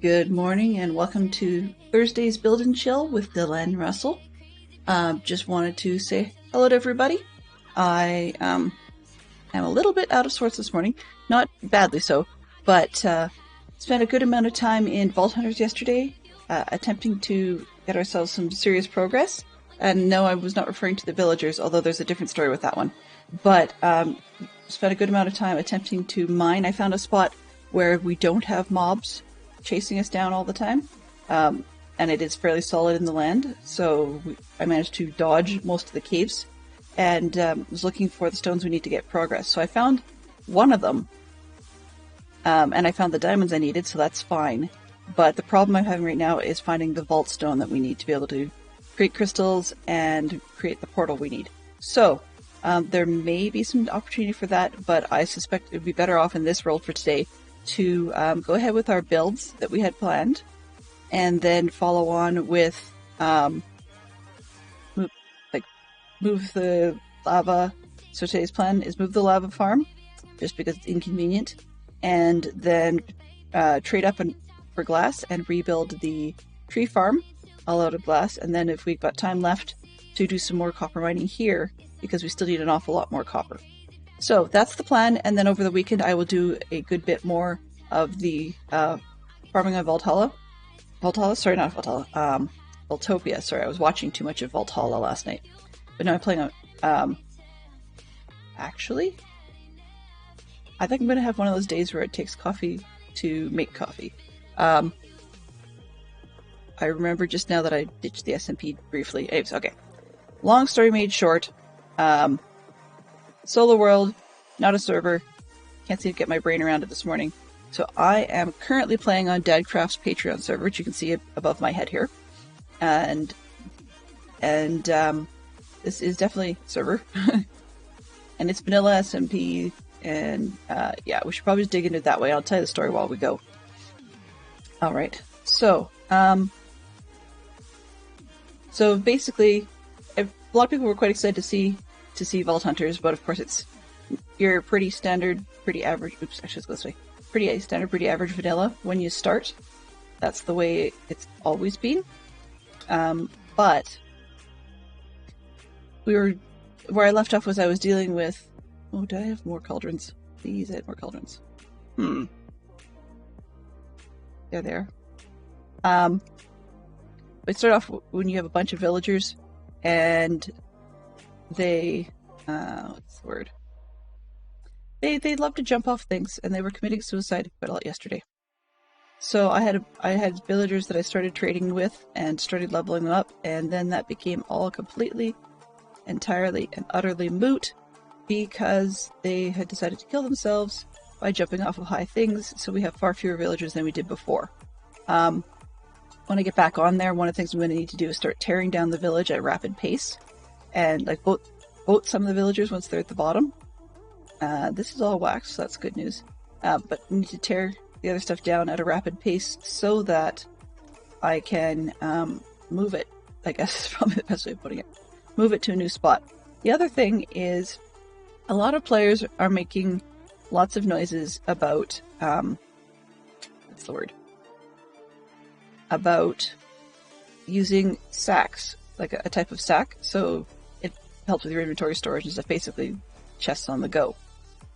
Good morning and welcome to Thursday's Build and Chill with Dylan Russell. Just wanted to say hello to everybody. I am a little bit out of sorts this morning, not badly so, but spent a good amount of time in Vault Hunters yesterday, attempting to get ourselves some serious progress. And no, I was not referring to the villagers, although there's a different story with that one. But spent a good amount of time attempting to mine. I found a spot where we don't have mobs chasing us down all the time, and it is fairly solid in the land, so I managed to dodge most of the caves, and was looking for the stones we need to get progress. So I found one of them, and I found the diamonds I needed, so that's fine. But the problem I'm having right now is finding the vault stone that we need to be able to create crystals and create the portal we need. So there may be some opportunity for that, but I suspect it would be better off in this world for today to go ahead with our builds that we had planned, and then follow on with move the lava. So today's plan is move the lava farm, just because it's inconvenient, and then trade up for glass and rebuild the tree farm all out of glass, and then if we've got time left to do some more copper mining here, because we still need an awful lot more copper. So that's the plan, and then over the weekend I will do a good bit more of the farming on Valhalla. Sorry, not Valhalla. Vaultopia. Sorry, I was watching too much of Valhalla last night. But now I'm playing on... actually, I think I'm going to have one of those days where it takes coffee to make coffee. I remember just now that I ditched the SMP briefly. Anyways, okay. Long story made short. Solo world, not a server. Can't seem to get my brain around it this morning. So I am currently playing on Dadcraft's Patreon server, which you can see above my head here. And this is definitely a server. And it's vanilla SMP, and yeah, we should probably just dig into it that way. I'll tell you the story while we go. Alright, so basically, a lot of people were quite excited to see Vault Hunters, but of course it's your pretty standard, pretty average, oops, I should go this way, pretty standard, pretty average vanilla when you start. That's the way it's always been. But where I left off was I was dealing with, oh, did I have more cauldrons? Please, I had more cauldrons. They're there. But start off when you have a bunch of villagers, and they, what's the word? They love to jump off things, and they were committing suicide quite a lot yesterday. So I had villagers that I started trading with and started leveling them up, and then that became all completely, entirely, and utterly moot because they had decided to kill themselves by jumping off of high things. So we have far fewer villagers than we did before. When I get back on there, one of the things I'm going to need to do is start tearing down the village at rapid pace, and like vote some of the villagers once they're at the bottom. This is all wax, so that's good news. But I need to tear the other stuff down at a rapid pace so that I can move it, I guess is probably the best way of putting it. Move it to a new spot. The other thing is, a lot of players are making lots of noises about, what's the word? About using sacks, like a type of sack, so it helps with your inventory storage and stuff, basically chests on the go.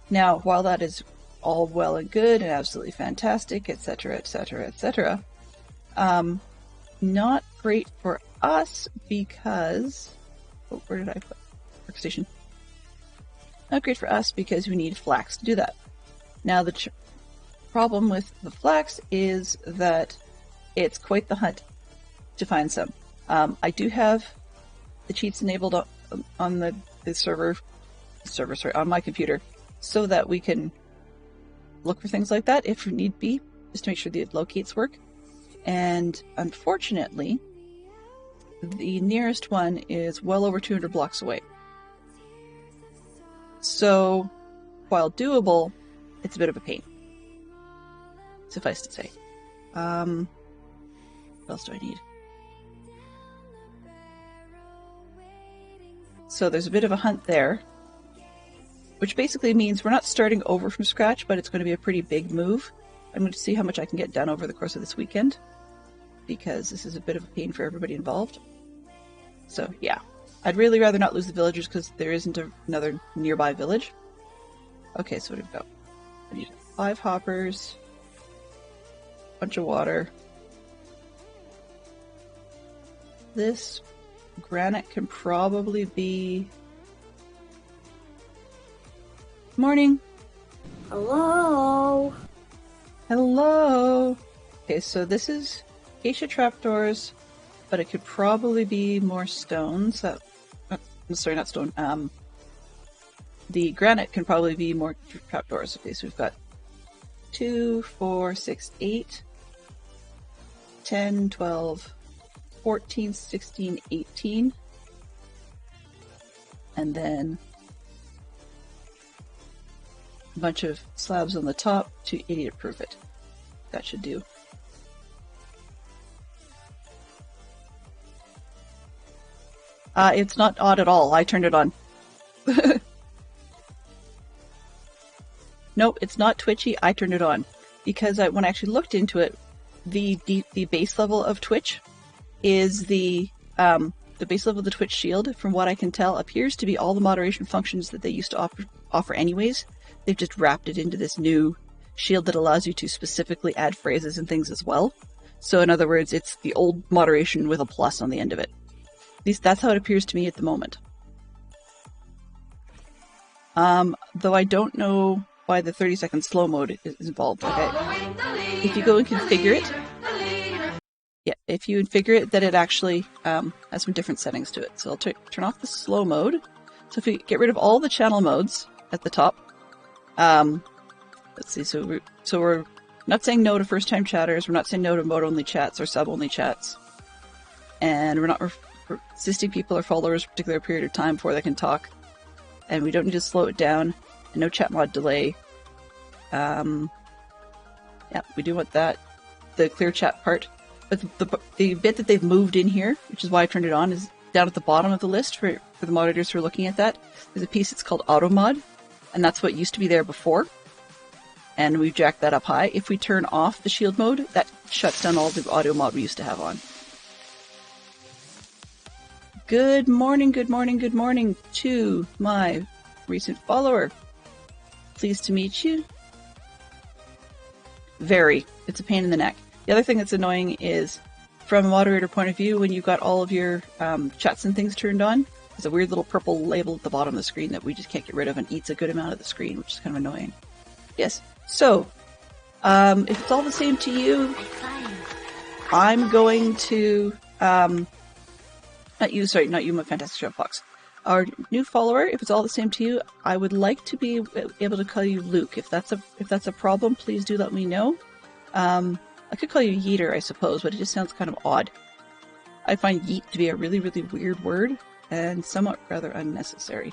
Now, while that is all well and good and absolutely fantastic, etc., etc., etc., not great for us because... oh, where did I put workstation? Not great for us because we need flax to do that. Now, the problem with the flax is that it's quite the hunt to find some. I do have the cheats enabled on the server, on my computer, so that we can look for things like that if need be, just to make sure the locates work. And unfortunately, the nearest one is well over 200 blocks away. So, while doable, it's a bit of a pain. Suffice to say. What else do I need? So there's a bit of a hunt there, which basically means we're not starting over from scratch, but it's going to be a pretty big move. I'm going to see how much I can get done over the course of this weekend, because this is a bit of a pain for everybody involved. So yeah, I'd really rather not lose the villagers because there isn't another nearby village. Okay, so what do we got? I need 5 hoppers, a bunch of water. This granite can probably be... Morning! Hello? Hello! Okay, so this is acacia trapdoors, but it could probably be more stones. Sorry, not stone. The granite can probably be more trapdoors. Okay, so we've got 2, 4, 6, 8, 10, 12, 14, 16, 18. And then a bunch of slabs on the top to idiot-proof it. That should do. It's not odd at all. I turned it on. Nope, it's not twitchy. I turned it on. Because when I actually looked into it, the base level of Twitch is the base level of the Twitch shield, from what I can tell, appears to be all the moderation functions that they used to offer anyways. They've just wrapped it into this new shield that allows you to specifically add phrases and things as well. So in other words, it's the old moderation with a plus on the end of it. At least that's how it appears to me at the moment. Though I don't know why the 30-second slow mode is involved. Okay. If you go and configure it, yeah, if you configure it, then it actually has some different settings to it. So I'll turn off the slow mode. So if we get rid of all the channel modes at the top, let's see. So we're not saying no to first-time chatters. We're not saying no to mode-only chats or sub-only chats, and we're not assisting people or followers for a particular period of time before they can talk. And we don't need to slow it down. And no chat mod delay. Yeah, we do want that. The clear chat part. But the bit that they've moved in here, which is why I turned it on, is down at the bottom of the list for the moderators who are looking at that. There's a piece that's called auto mod, and that's what used to be there before. And we've jacked that up high. If we turn off the shield mode, that shuts down all the auto mod we used to have on. Good morning, good morning, good morning to my recent follower. Pleased to meet you. Very. It's a pain in the neck. The other thing that's annoying is, from a moderator point of view, when you've got all of your chats and things turned on, there's a weird little purple label at the bottom of the screen that we just can't get rid of and eats a good amount of the screen, which is kind of annoying. Yes. So, if it's all the same to you, I'm going to... not you, my Fantastic Chef Fox. Our new follower, if it's all the same to you, I would like to be able to call you Luke. If that's a problem, please do let me know. I could call you Yeeter, I suppose, but it just sounds kind of odd. I find yeet to be a really, really weird word, and somewhat rather unnecessary.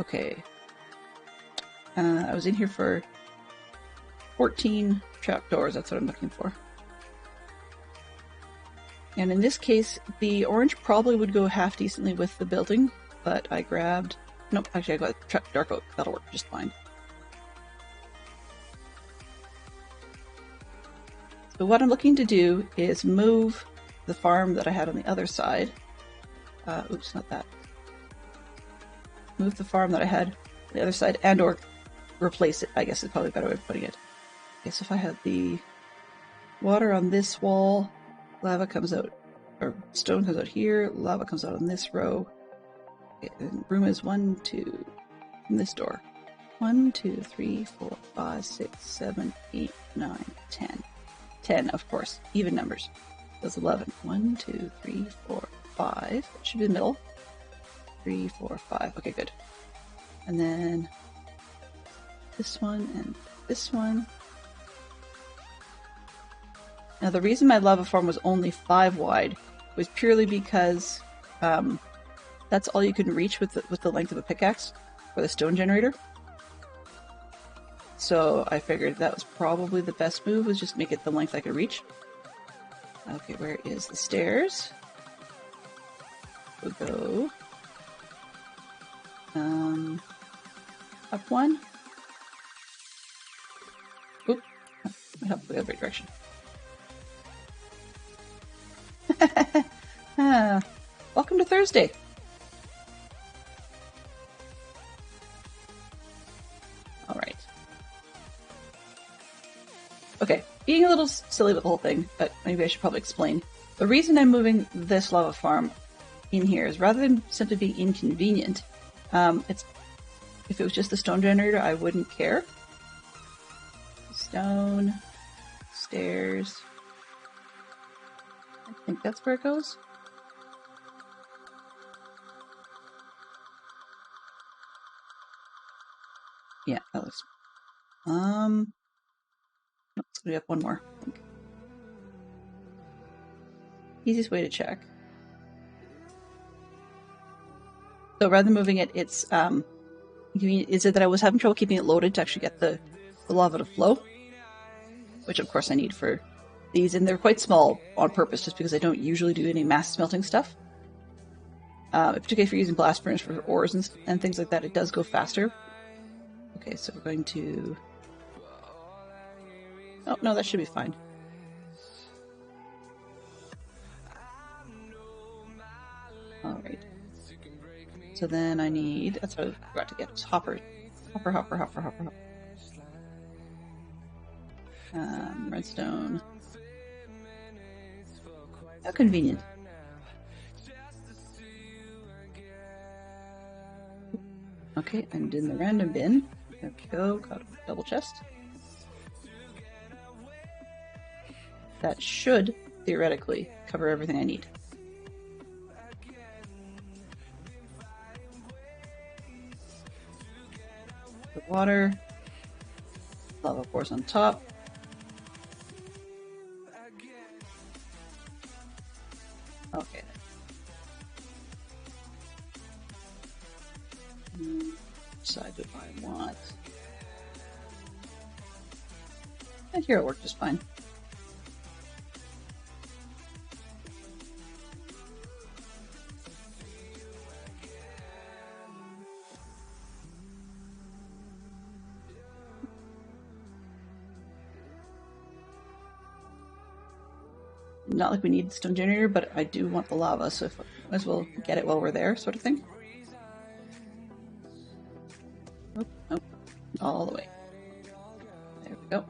Okay. I was in here for 14 trapdoors, that's what I'm looking for. And in this case, the orange probably would go half decently with the building, but I grabbed... Nope, actually I got dark oak. That'll work just fine. So what I'm looking to do is move the farm that I had on the other side. Oops, not that. Move the farm that I had on the other side, and or replace it, I guess is probably a better way of putting it. Okay, so if I had the water on this wall, lava comes out, or stone comes out here, lava comes out on this row. Okay, and room is 1, 2, from this door. 1, 2, 3, 4, 5, 6, 7, 8, 9, 10. 10, of course, even numbers. That's 11. 1, 2, 3, 4, 5. It should be the middle. 3, 4, 5. Okay, good. And then this one and this one. Now, the reason my lava farm was only 5 wide was purely because that's all you can reach with the length of a pickaxe for the stone generator. So I figured that was probably the best move, was just make it the length I could reach. Okay, where is the stairs? We'll go up 1. Oop, I help go the right direction. Welcome to Thursday. All right. Okay, being a little silly with the whole thing, but maybe I should probably explain. The reason I'm moving this lava farm in here is rather than simply being inconvenient, if it was just the stone generator, I wouldn't care. Stone, stairs. I think that's where it goes. Yeah, that looks. Let's go up one more. I think. Easiest way to check. So rather than moving it, it's is it that I was having trouble keeping it loaded to actually get the lava to flow, which of course I need for these, and they're quite small on purpose, just because I don't usually do any mass smelting stuff. Particularly if you're using blast furnace for ores and things like that, it does go faster. Okay, so we're going to. Oh no, that should be fine. All right. So then I need. That's what I forgot to get. It's hopper. Redstone. How convenient. Okay, and in the random bin. There we go. Got a double chest. That should theoretically cover everything I need. The water. Lava pours on top. Okay. Decide what I want. And here it worked just fine. Not like we need the stone generator, but I do want the lava, so if, might as well get it while we're there, sort of thing. Nope. All the way. There we go.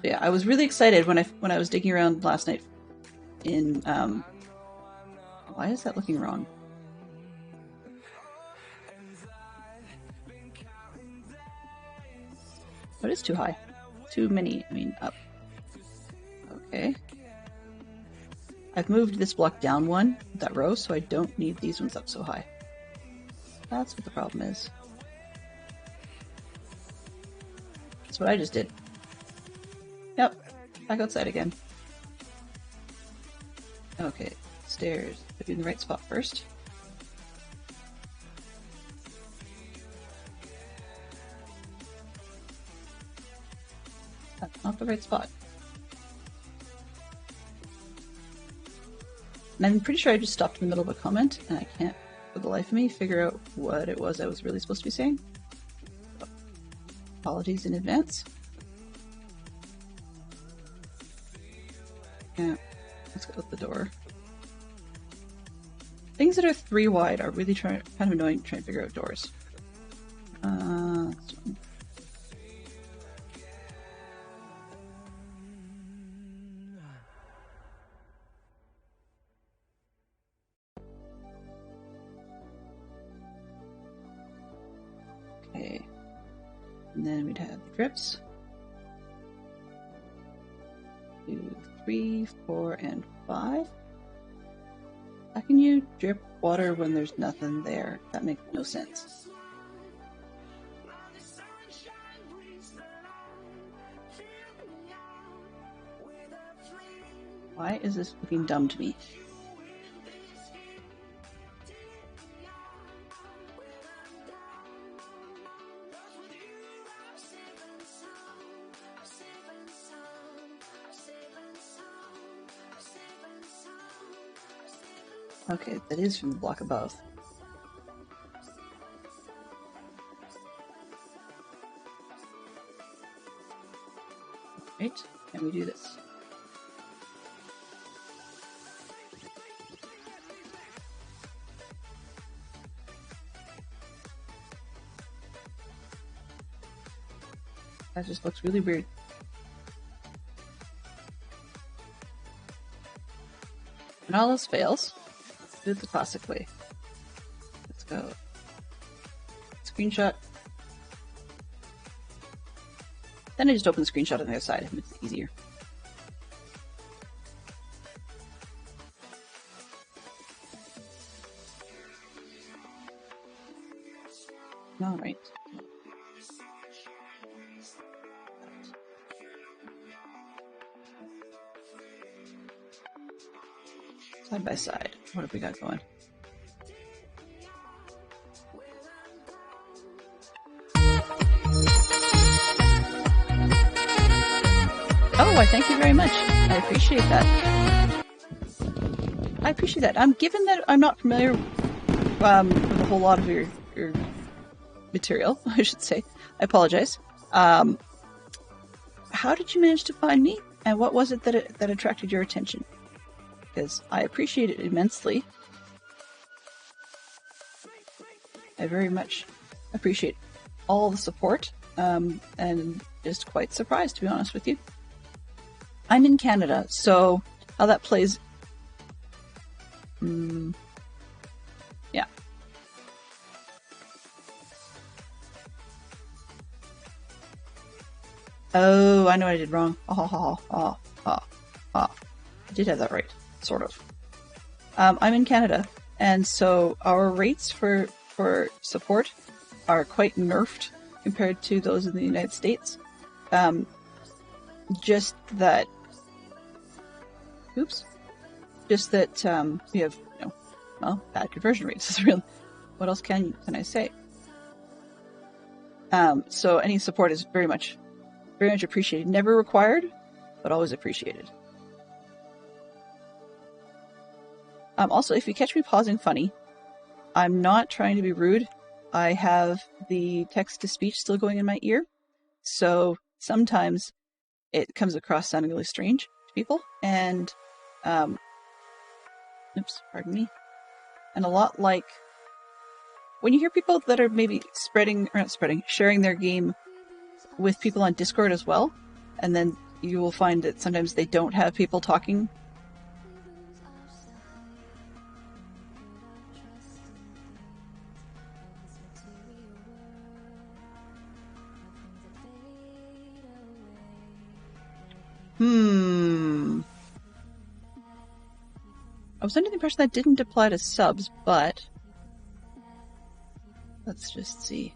Yeah, I was really excited when I was digging around last night in why is that looking wrong? What is too high? Too many, up. Okay. I've moved this block down one, that row, so I don't need these ones up so high. That's what the problem is. That's what I just did. Yep, back outside again. Okay, stairs. Put you in the right spot first. That's not the right spot. And I'm pretty sure I just stopped in the middle of a comment, and I can't, for the life of me, figure out what it was I was really supposed to be saying. Apologies in advance. Yeah, let's go out the door. Things that are 3 wide are really kind of annoying trying to figure out doors. This one. Okay. And then we'd have the drips. 2, 3, 4, and 5. How can you drip water when there's nothing there? That makes no sense. Why is this looking dumb to me? Okay, that is from the block above. Right? Can we do this? That just looks really weird. When all else fails, do it the classic way. Let's go. Screenshot. Then I just open the screenshot on the other side. It makes it easier. All right. Side by side. What have we got going? Oh, I thank you very much. I appreciate that. I appreciate that. Given that I'm not familiar with a whole lot of your material, I should say. I apologize. How did you manage to find me, and what was it that attracted your attention? Because I appreciate it immensely. I very much appreciate all the support, and just quite surprised, to be honest with you. I'm in Canada, so how that plays... yeah. Oh, I know what I did wrong. I did have that right. Sort of. I'm in Canada, and so our rates for support are quite nerfed compared to those in the United States. Just that... Oops. Just that we have, well, bad conversion rates is real. What else can I say? So any support is very much appreciated. Never required, but always appreciated. Also, if you catch me pausing funny, I'm not trying to be rude. I have the text-to-speech still going in my ear, so sometimes it comes across sounding really strange to people, and oops, pardon me. And a lot like when you hear people that are maybe sharing their game with people on Discord as well, and then you will find that sometimes they don't have people talking. I was under the impression that didn't apply to subs, but let's just see.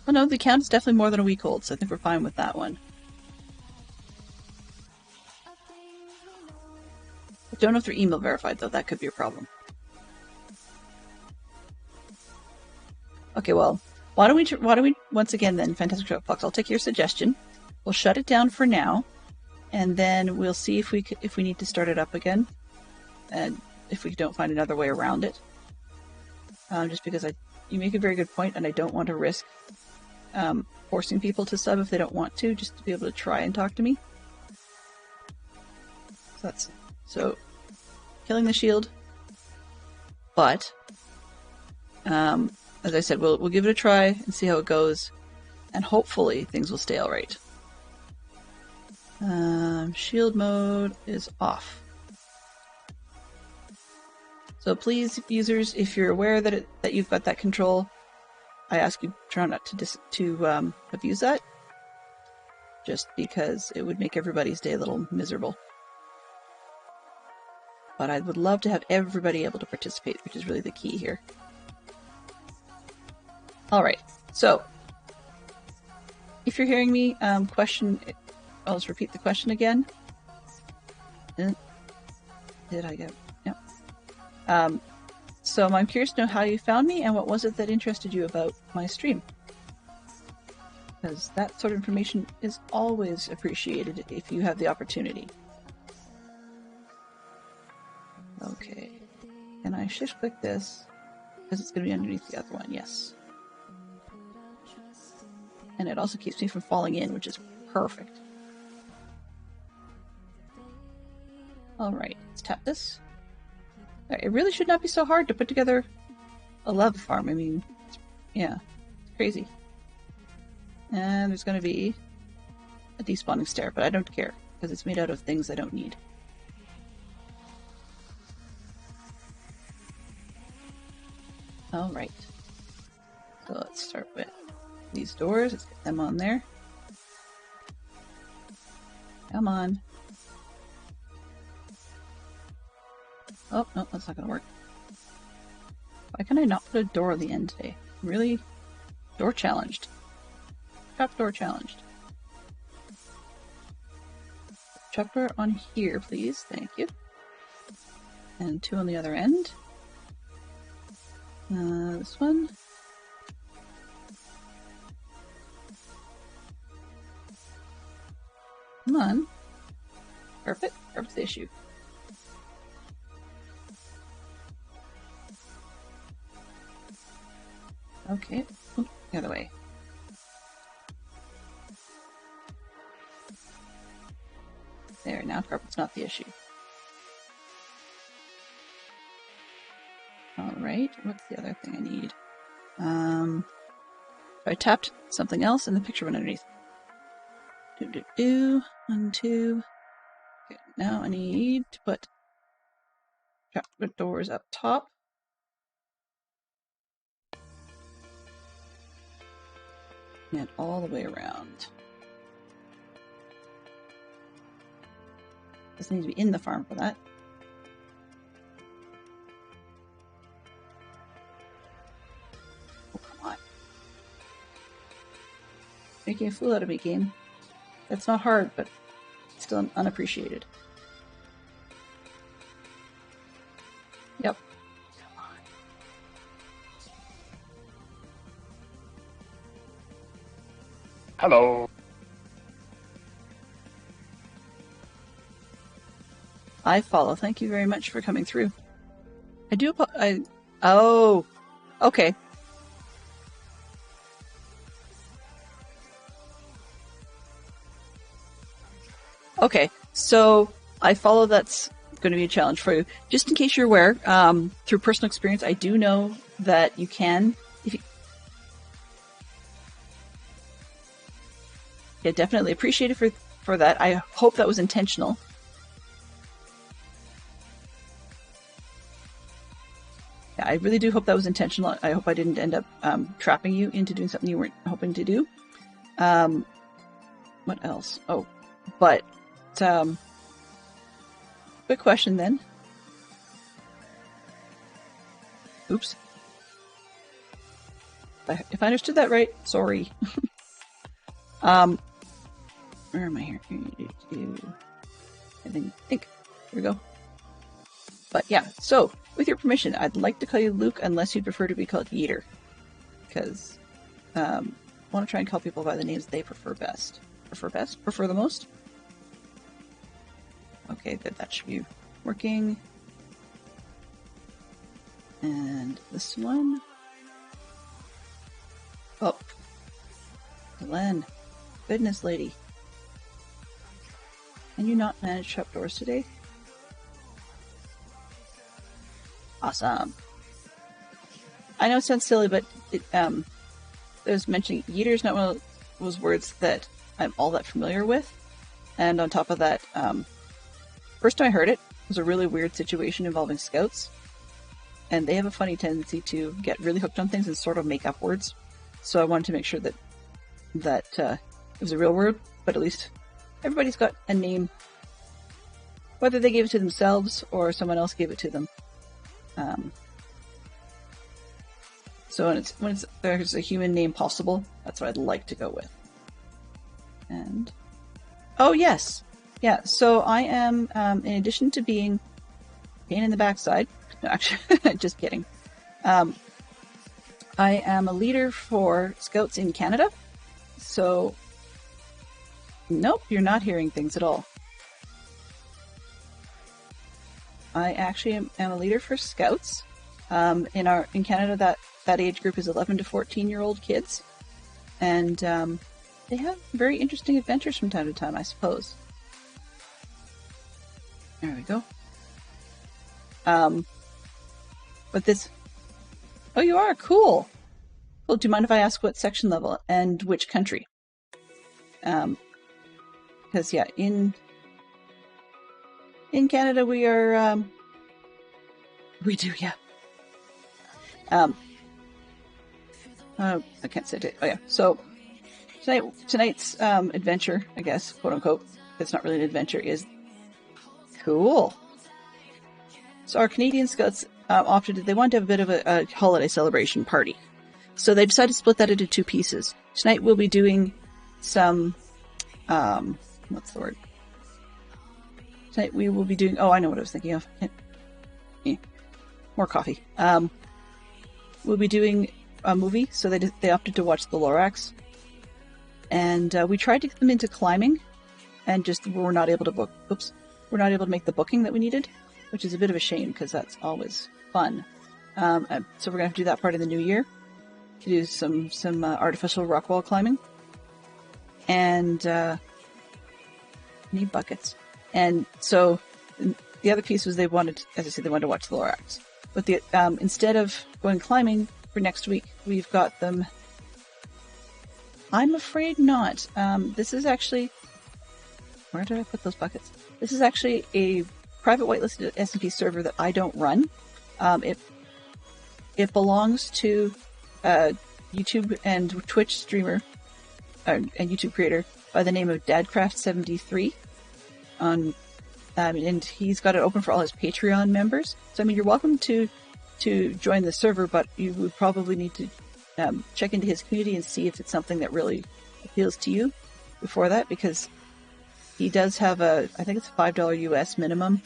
Oh no, the account is definitely more than a week old, so I think we're fine with that one. I don't know if they're email verified, though. That could be a problem. Okay, well, why don't we once again then, Fantastic Fox, I'll take your suggestion. We'll shut it down for now, and then we'll see if we need to start it up again, and if we don't find another way around it. Just because you make a very good point, and I don't want to risk forcing people to sub if they don't want to, just to be able to try and talk to me. So killing the shield, but as I said, we'll give it a try and see how it goes, and hopefully things will stay all right. Shield mode is off. So please, users, if you're aware that you've got that control, I ask you try not to abuse that, just because it would make everybody's day a little miserable. But I would love to have everybody able to participate, which is really the key here. Alright, so if you're hearing me, I'll just repeat the question again. Did I get... Yep. So I'm curious to know how you found me and what was it that interested you about my stream. Because that sort of information is always appreciated if you have the opportunity. Okay. Can I shift click this? Because it's going to be underneath the other one, yes. And it also keeps me from falling in, which is perfect. Alright, let's tap this. It really should not be so hard to put together a lava farm. I mean, yeah, it's crazy. And there's going to be a despawning stair, but I don't care, because it's made out of things I don't need. Alright. So let's start with these doors. Let's get them on there. Come on. Oh, no, that's not going to work. Why can I not put a door on the end today? Really? Door challenged. Trapdoor challenged. Trapdoor on here, please. Thank you. And 2 on the other end. This one. Come on. Perfect. Perfect issue. Okay. Oop, the other way. There, now carpet's not the issue. Alright, what's the other thing I need? I tapped something else and the picture went underneath. 1, 2. Okay, now I need to put trapdoor doors up top. And all the way around. This needs to be in the farm for that. Oh, come on. Making a fool out of me, game. That's not hard, but still unappreciated. Yep. Come on. Hello. I follow. Thank you very much for coming through. I do. Oh, okay. Okay, so I follow. That's going to be a challenge for you. Just in case you're aware, through personal experience, I do know that you can. If you, yeah, definitely appreciate it for that. I hope that was intentional. I really do hope that was intentional. I hope I didn't end up trapping you into doing something you weren't hoping to do. What else? Oh, but quick question then. Oops. If I understood that right, sorry. Where am I here? I think. Here we go. But yeah, so with your permission, I'd like to call you Luke, unless you'd prefer to be called Yeater, because I want to try and call people by the names they prefer best. Prefer the most. Okay, good. That should be working. And this one. Oh, Glenn, goodness, lady, can you not manage trapdoors today? Awesome. I know it sounds silly, but there's mentioning Yeater's not one of those words that I'm all that familiar with. And on top of that, first time I heard it was a really weird situation involving scouts. And they have a funny tendency to get really hooked on things and sort of make up words. So I wanted to make sure that it was a real word, but at least everybody's got a name, whether they gave it to themselves or someone else gave it to them. So when there's a human name possible, that's what I'd like to go with. And oh yes, yeah. So I am, in addition to being pain in the backside. No, actually, just kidding. I am a leader for Scouts in Canada. So, nope, you're not hearing things at all. I actually am a leader for Scouts. In Canada, that age group is 11 to 14-year-old kids, and they have very interesting adventures from time to time, I suppose. There we go. But this... Oh, you are? Cool. Well, do you mind if I ask what section level and which country? Because, yeah, in Canada we are... we do, yeah. I can't say it. Oh, yeah. So, tonight's adventure, I guess, quote unquote, it's not really an adventure, is cool. So our Canadian Scouts opted that they wanted to have a bit of a holiday celebration party. So they decided to split that into two pieces. Tonight we'll be doing some, what's the word? Tonight we will be doing, oh, I know what I was thinking of. More coffee. We'll be doing a movie, so they opted to watch The Lorax. And we tried to get them into climbing, and just were not able to book. Oops, we're not able to make the booking that we needed, which is a bit of a shame because that's always fun. So we're gonna have to do that part in the new year to do some artificial rock wall climbing, and need buckets. And so the other piece was they wanted, as I said, they wanted to watch The Lorax. But the instead of going climbing for next week, we've got them. I'm afraid not. This is actually... Where did I put those buckets? This is actually a private whitelisted SMP server that I don't run. It belongs to a YouTube and Twitch streamer and YouTube creator by the name of Dadcraft73. And he's got it open for all his Patreon members. So I mean, you're welcome to join the server, but you would probably need to check into his community and see if it's something that really appeals to you before that, because he does have I think it's a $5 US minimum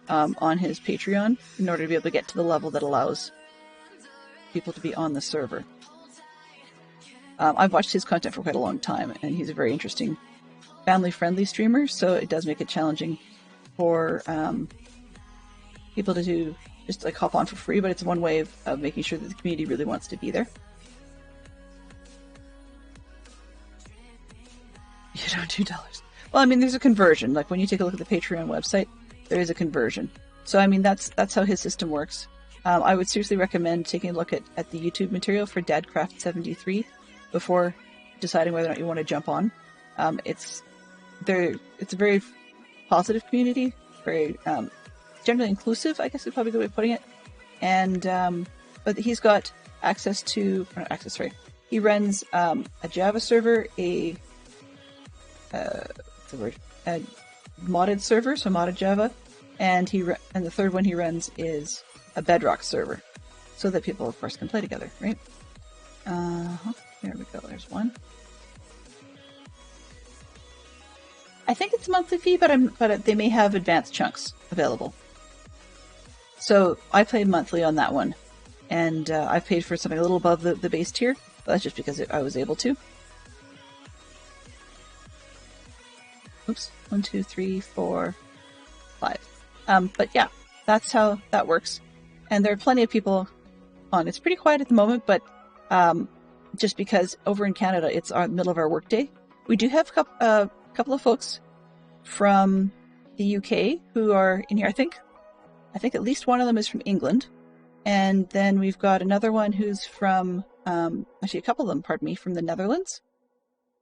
on his Patreon in order to be able to get to the level that allows people to be on the server. I've watched his content for quite a long time, and he's a very interesting, family-friendly streamer, so it does make it challenging for people to do just like hop on for free, but it's one way of making sure that the community really wants to be there. You don't do dollars. Well, I mean, there's a conversion. Like when you take a look at the Patreon website, there is a conversion. So I mean, that's how his system works. I would seriously recommend taking a look at the YouTube material for Dadcraft73 before deciding whether or not you want to jump on. It's a very positive community, very generally inclusive, I guess is probably a good way of putting it. And but he's got access to he runs a Java server, a modded server, so modded Java, and the third one he runs is a Bedrock server, so that people, of course, can play together, right? There we go. There's one. I think it's a monthly fee, but they may have advanced chunks available. So I pay monthly on that one, and I've paid for something a little above the base tier, but that's just because I was able to. Oops, 1, 2, 3, 4, 5. But yeah, that's how that works. And there are plenty of people on. It's pretty quiet at the moment, but just because over in Canada, it's our middle of our workday. We do have a couple of folks from the UK who are in here. I think at least one of them is from England. And then we've got another one who's from, actually a couple of them, pardon me, from the Netherlands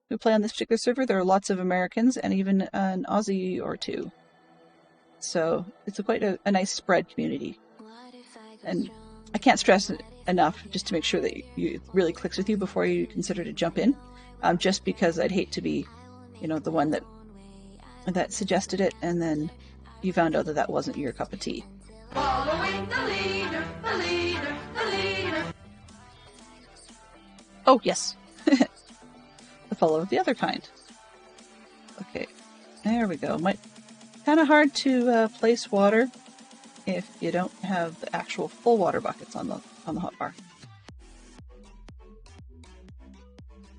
who play on this particular server. There are lots of Americans and even an Aussie or two. So it's quite a nice spread community. And I can't stress it enough just to make sure that it really clicks with you before you consider to jump in. Just because I'd hate to be, the one that suggested it and then you found out that wasn't your cup of tea. Following the leader, the leader, the leader. Oh, yes. The fellow of the other kind. Okay, there we go. Kind of hard to place water if you don't have the actual full water buckets on the hotbar.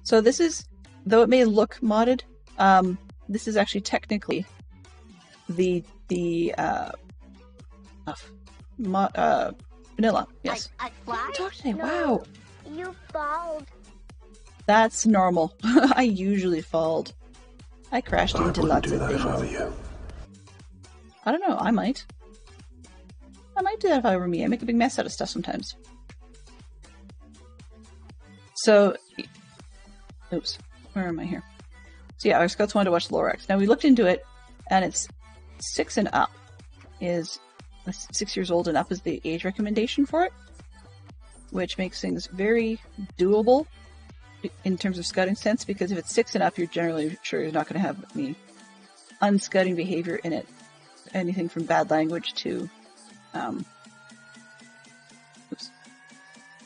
So this is, though it may look modded, this is actually technically the vanilla. Yes. I fly? Talk today. No, wow. You bald. That's normal. I usually falled. I crashed into lots of things. I don't know, I might. I might do that if I were me. I make a big mess out of stuff sometimes. So, oops, where am I here? So yeah, our scouts wanted to watch Lorax. Now we looked into it, and it's 6 and up is 6 years old and up is the age recommendation for it, which makes things very doable in terms of scouting sense, because if it's 6 and up, you're generally sure you're not going to have any unscouting behavior in it. Anything from bad language to, oops.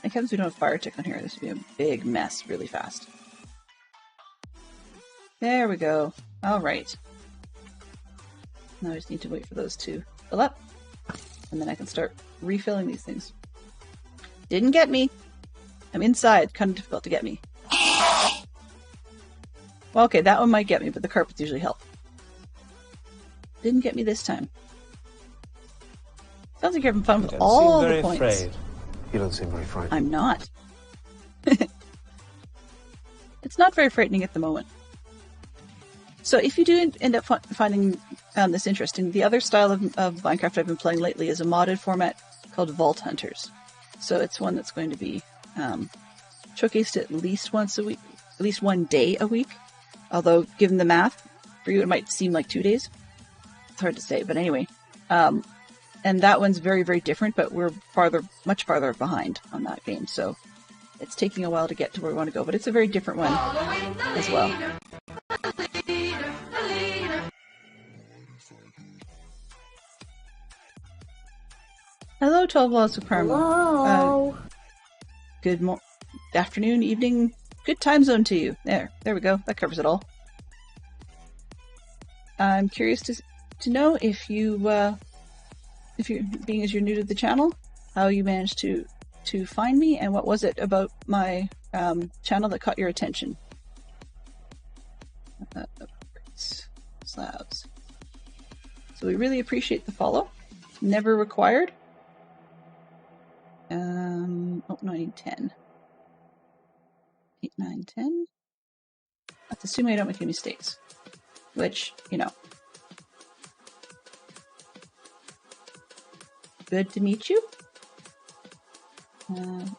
Thank heavens we don't have fire tick on here. This would be a big mess really fast. There we go. Alright. Now I just need to wait for those to fill up, and then I can start refilling these things. Didn't get me. I'm inside. Kind of difficult to get me. Well, okay, that one might get me, but the carpets usually help. Didn't get me this time. Sounds like you're having fun with all the points. Afraid. You don't seem very frightened. I'm not. It's not very frightening at the moment. So if you do end up finding this interesting, the other style of Minecraft I've been playing lately is a modded format called Vault Hunters. So it's one that's going to be showcased at least once a week, at least one day a week. Although, given the math, for you it might seem like 2 days. It's hard to say, but anyway. And that one's very, very different, but we're much farther behind on that game. So it's taking a while to get to where we want to go, but it's a very different one as well. Hello, 12 Laws of Karma. Hello. Good afternoon, evening, good time zone to you. There we go. That covers it all. I'm curious to know if you're being as you're new to the channel, how you managed to find me, and what was it about my channel that caught your attention? Slabs. So we really appreciate the follow. Never required. Oh, no, I need 10. 8, 9, 10. That's assuming I don't make any mistakes. Which, you know. Good to meet you.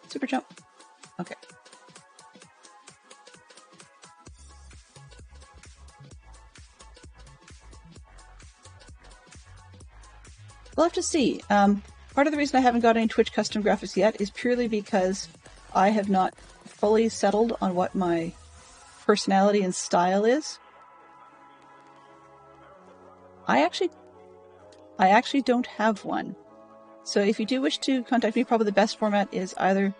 Super jump. Okay. We'll have to see. Part of the reason I haven't got any Twitch custom graphics yet is purely because I have not fully settled on what my personality and style is. I actually don't have one. So if you do wish to contact me, probably the best format is either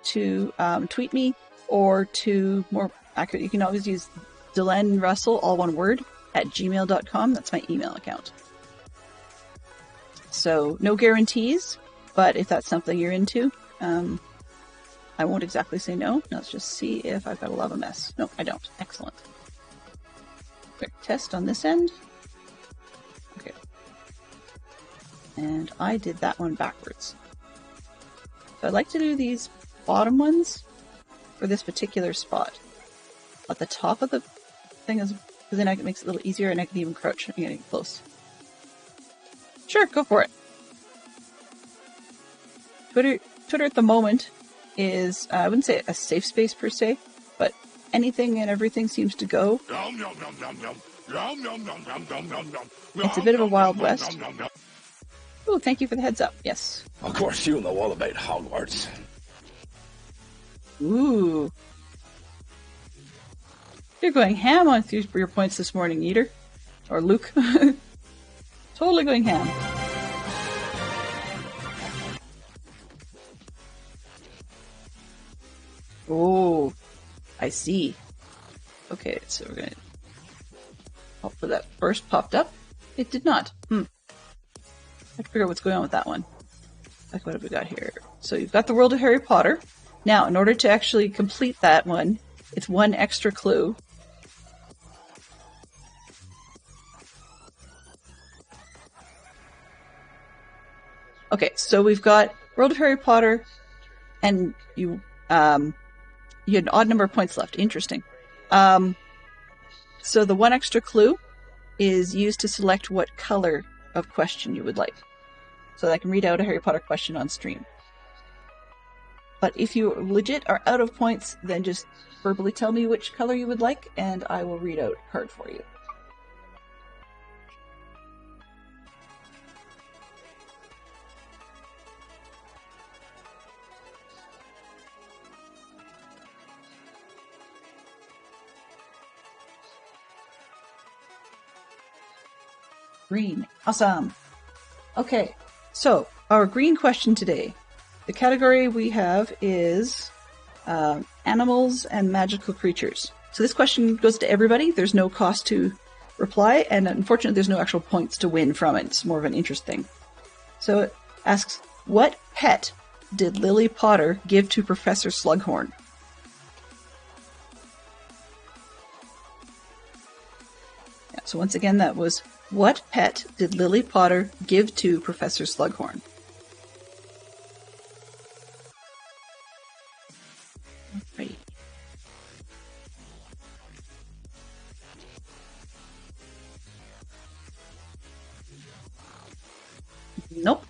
to tweet me, or to, more accurate, you can always use Delenn Russell, all one word, at gmail.com. That's my email account. So no guarantees, but if that's something you're into, I won't exactly say no. Let's just see if I've got a lava mess. No, I don't. Excellent. Quick test on this end. Okay. And I did that one backwards. So I'd like to do these bottom ones for this particular spot. At the top of the thing is, because then it makes it a little easier and I can even crouch and getting close. Sure, go for it. Twitter at the moment is, I wouldn't say a safe space per se, but anything and everything seems to go. It's a bit of a Wild West. Oh, thank you for the heads up. Yes. Of course you know all about Hogwarts. Ooh. You're going ham on your points this morning, Eater. Or Luke. Totally going ham. Oh, I see. Okay, so we're gonna... Hopefully that burst popped up. It did not. I have to figure out what's going on with that one. Like, what have we got here? So you've got the world of Harry Potter. Now, in order to actually complete that one, it's one extra clue. Okay, so we've got World of Harry Potter, and you you had an odd number of points left. Interesting. So the one extra clue is used to select what color of question you would like. So that I can read out a Harry Potter question on stream. But if you legit are out of points, then just verbally tell me which color you would like, and I will read out a card for you. Green. Awesome. Okay, so our green question today. The category we have is animals and magical creatures. So this question goes to everybody. There's no cost to reply, and unfortunately there's no actual points to win from it. It's more of an interest thing. So it asks, what pet did Lily Potter give to Professor Slughorn? Yeah, so once again, that was, what pet did Lily Potter give to Professor Slughorn? Right. Nope.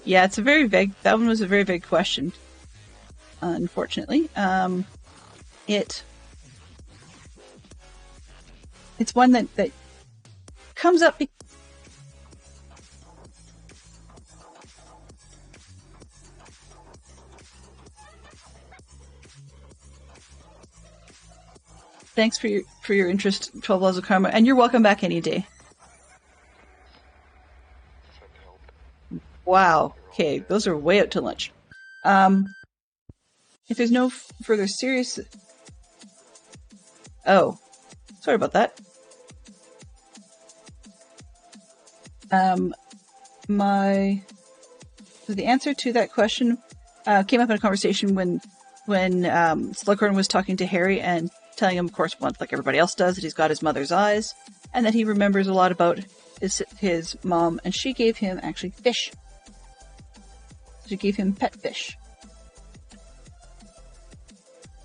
Yeah, it's a very vague. That one was a very vague question. Unfortunately, it's one that comes up. Thanks for your interest, 12 Laws of Karma, and you're welcome back any day. Wow. Okay, those are way out to lunch. If there's no further serious... Oh, sorry about that. The answer to that question came up in a conversation when Slughorn was talking to Harry and telling him, of course, like everybody else does, that he's got his mother's eyes, and that he remembers a lot about his mom, and she gave him, actually, fish. She gave him pet fish.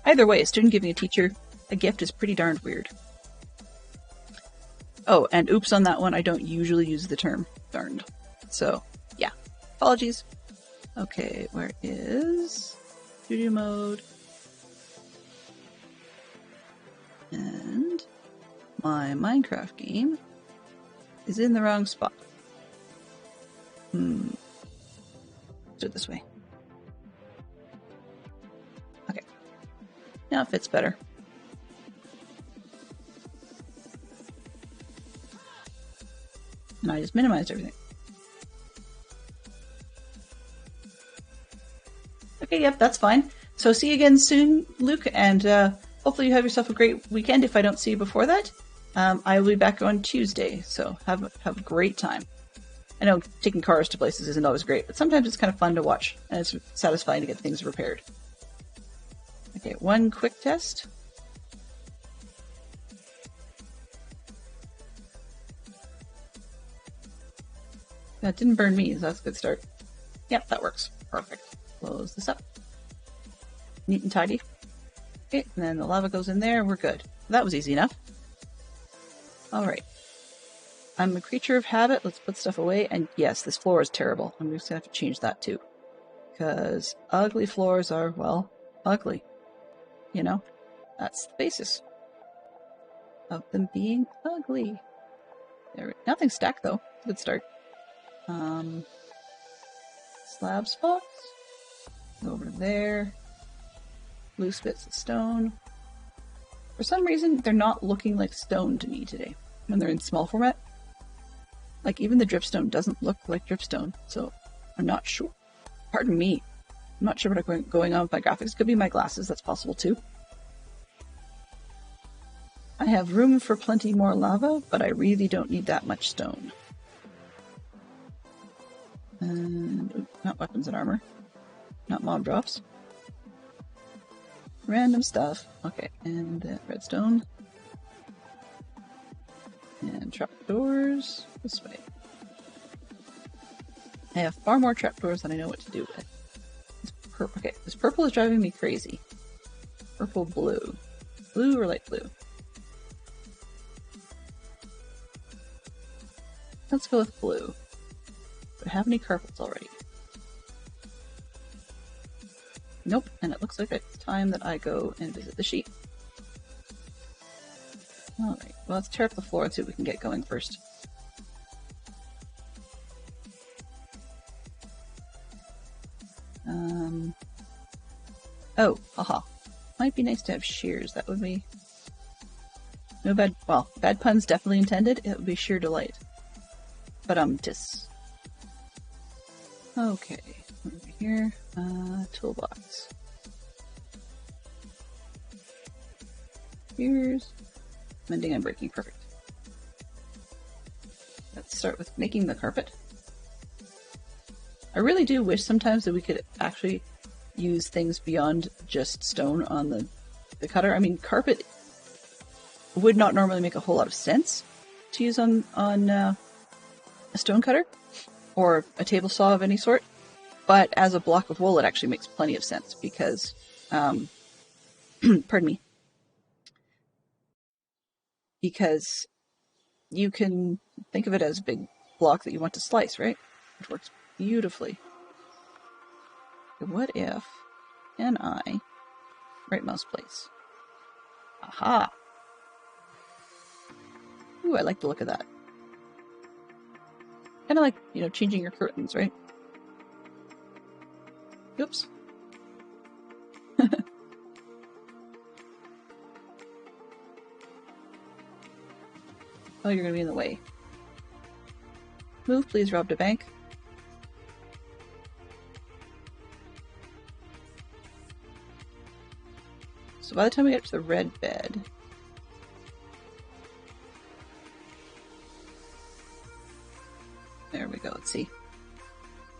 Either way, a student giving a teacher a gift is pretty darned weird. Oh, and oops on that one, I don't usually use the term darned. So, yeah. Apologies. Okay, where is studio mode? And my Minecraft game is in the wrong spot. Do it this way. Okay. Now it fits better. And I just minimized everything. Okay, yep, that's fine. So see you again soon, Luke, and hopefully you have yourself a great weekend if I don't see you before that. I will be back on Tuesday, so have a great time. I know taking cars to places isn't always great, but sometimes it's kind of fun to watch, and it's satisfying to get things repaired. Okay, one quick test. That didn't burn me, so that's a good start. Yep, that works. Perfect. Close this up. Neat and tidy. Okay, and then the lava goes in there, we're good. That was easy enough. Alright. I'm a creature of habit, let's put stuff away, and yes, this floor is terrible. I'm just gonna have to change that too. Because ugly floors are, well, ugly. You know? That's the basis of them being ugly. Nothing stacked though. Good start. Slab spots. Go over there. Loose bits of stone. For some reason, they're not looking like stone to me today when they're in small format. Like, even the dripstone doesn't look like dripstone, so I'm not sure. Pardon me. I'm not sure what's going on with my graphics. Could be my glasses, that's possible too. I have room for plenty more lava, but I really don't need that much stone. And not weapons and armor. Not mob drops. Random stuff. Okay, and redstone. And trapdoors this way. I have far more trapdoors than I know what to do with. Okay, this purple is driving me crazy. Purple, blue. Blue or light blue? Let's go with blue. Do I have any carpets already? Nope, and it looks like it's time that I go and visit the sheep. Alright, well, let's tear up the floor and see what we can get going first. Oh, haha. Might be nice to have shears. That would be... No bad... Well, bad puns definitely intended. It would be sheer delight. But, Okay. Over here. Toolbox. Shears. Mending and breaking. Perfect. Let's start with making the carpet. I really do wish sometimes that we could actually use things beyond just stone on the cutter. I mean, carpet would not normally make a whole lot of sense to use on a stone cutter or a table saw of any sort, but as a block of wool it actually makes plenty of sense because, pardon me, because you can think of it as a big block that you want to slice, right? Which works beautifully. What if, can I, right mouse place? Aha! Ooh, I like the look of that. Kind of like, you know, changing your curtains, right? Oops. Oh, you're gonna be in the way. Move, please, robbed a bank. So by the time we get to the red bed... There we go, let's see.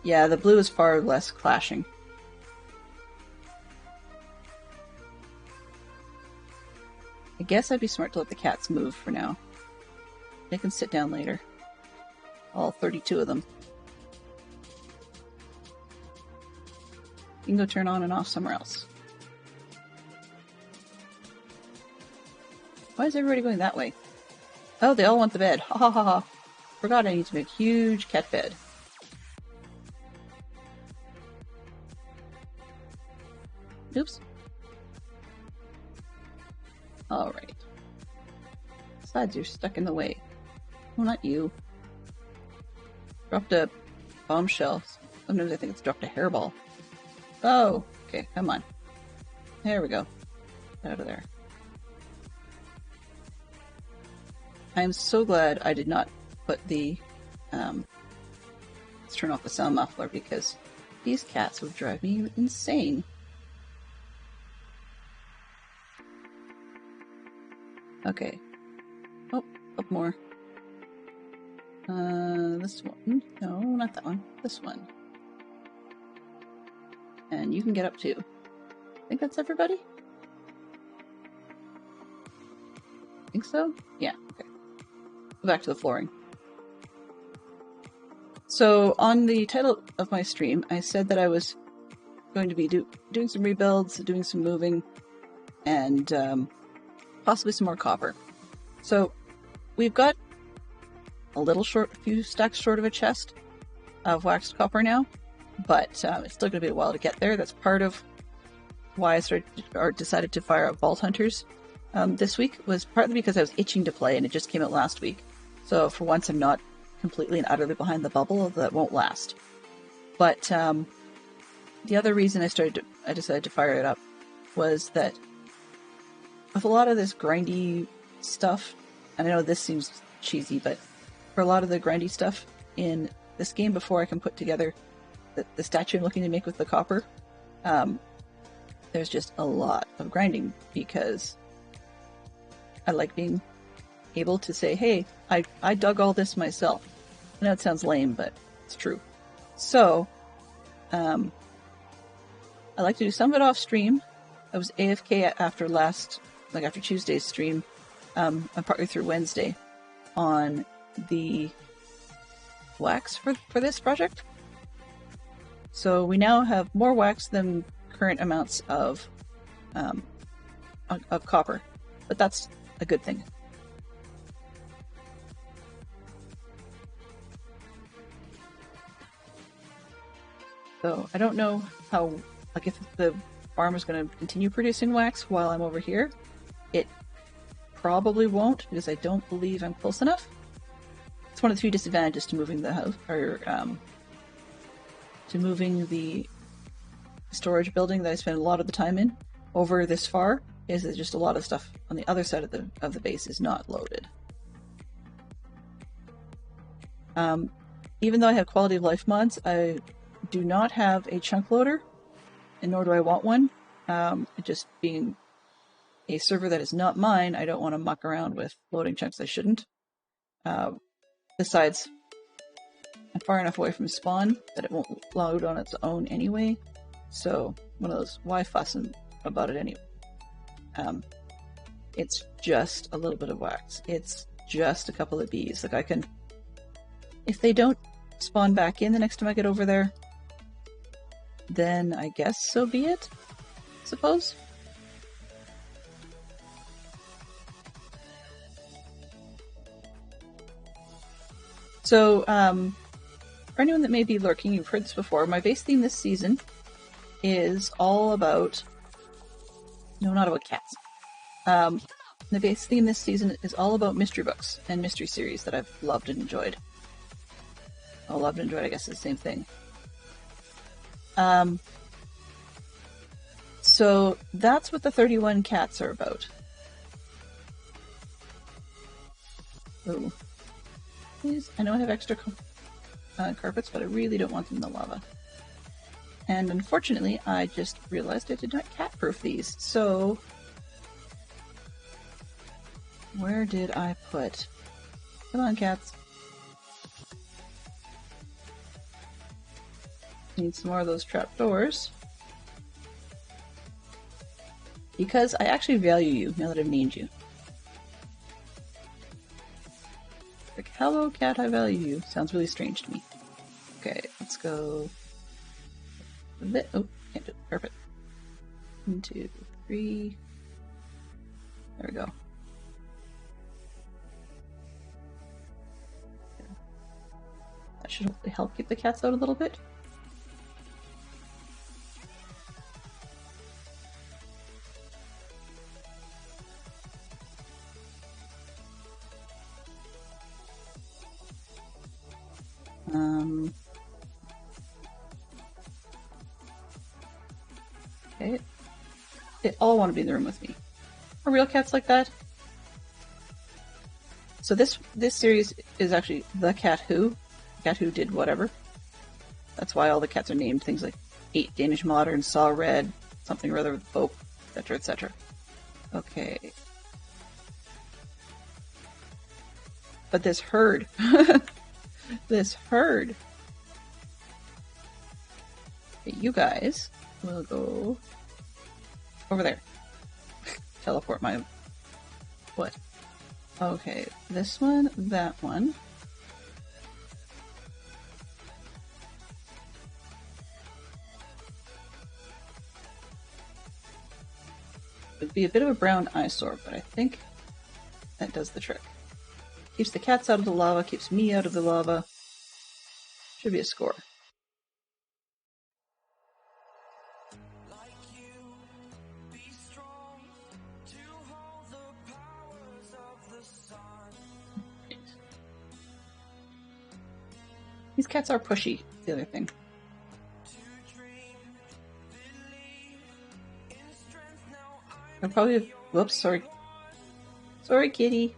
Yeah, the blue is far less clashing. I guess I'd be smart to let the cats move for now. They can sit down later. All 32 of them. You can go turn on and off somewhere else. Why is everybody going that way? Oh, they all want the bed. Ha ha ha ha. Forgot I need to make a huge cat bed. Oops. Alright. Besides, you're stuck in the way. Oh, not you. Dropped a bombshell. Sometimes I think it's dropped a hairball. Oh, okay, come on. There we go. Get out of there. I'm so glad I did not put the, let's turn off the sound muffler because these cats would drive me insane. Okay. Oh, up more. This one. No, not that one. This one. And you can get up too. I think that's everybody? Think so? Yeah, okay. Go back to the flooring. So, on the title of my stream, I said that I was going to be doing some rebuilds, doing some moving, and possibly some more copper. So, we've got a few stacks short of a chest of waxed copper now, but it's still going to be a while to get there. That's part of why I decided to fire up Vault Hunters this week, was partly because I was itching to play and it just came out last week. So for once I'm not completely and utterly behind the bubble that won't last. But the other reason I decided to fire it up was that with a lot of this grindy stuff, and I know this seems cheesy, but for a lot of the grindy stuff in this game, before I can put together the statue I'm looking to make with the copper, there's just a lot of grinding because I like being able to say, hey, I dug all this myself. I know it sounds lame, but it's true. So, I like to do some of it off stream. I was AFK after Tuesday's stream, and partly through Wednesday on the wax for this project. So we now have more wax than current amounts of copper, but that's a good thing. So I don't know how, like, if the farm is going to continue producing wax while I'm over here. It probably won't, because I don't believe I'm close enough. It's one of the few disadvantages to moving the house, or to moving the storage building that I spend a lot of the time in over this far, is that just a lot of stuff on the other side of the base is not loaded. Even though I have quality of life mods, I do not have a chunk loader, and nor do I want one. Just being a server that is not mine, I don't want to muck around with loading chunks I shouldn't. Besides, I'm far enough away from spawn that it won't load on its own anyway. So, one of those, why fuss about it anyway? It's just a little bit of wax. It's just a couple of bees. Like, I can... If they don't spawn back in the next time I get over there, then I guess so be it, I suppose. So, for anyone that may be lurking, you've heard this before, my base theme this season is all about... No, not about cats. The base theme this season is all about mystery books and mystery series that I've loved and enjoyed. Oh, loved and enjoyed, I guess, is the same thing. So that's what the 31 cats are about. Ooh. Please, I know I have extra carpets, but I really don't want them in the lava. And unfortunately, I just realized I did not cat-proof these, so... Where did I put... Come on, cats. Need some more of those trapdoors. Because I actually value you, now that I've named you. Like, hello, cat, I value you. Sounds really strange to me. Okay, let's go... Oh, can't do it. Perfect. 1, 2, 3. There we go. That should hopefully help keep the cats out a little bit. Okay. They all want to be in the room with me. Are real cats like that? So this series is actually The Cat Who. The Cat Who Did Whatever. That's why all the cats are named things like 8 Danish Modern, Saw Red, something or other with Bope, etc., etc. Okay. But this herd. This herd. Okay, you guys will go over there. Teleport my... What? Okay, this one, that one. It'd be a bit of a brown eyesore, but I think that does the trick. Keeps the cats out of the lava, keeps me out of the lava. Should be a score. These cats are pushy, the other thing. I'll probably... Whoops, sorry. Sorry, kitty.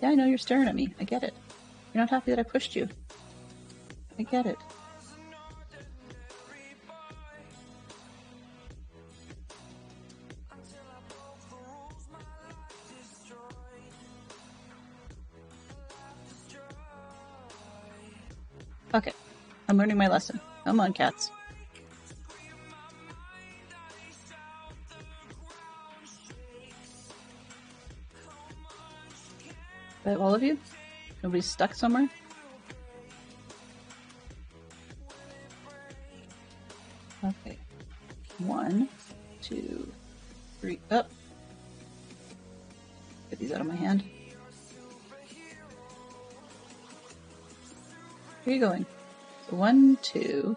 Yeah, I know you're staring at me. I get it. You're not happy that I pushed you. I get it. Okay. I'm learning my lesson. Come on, cats. Is that all of you? Nobody's stuck somewhere? Okay. 1, 2, 3. Up. Get these out of my hand. Where are you going? So 1, 2,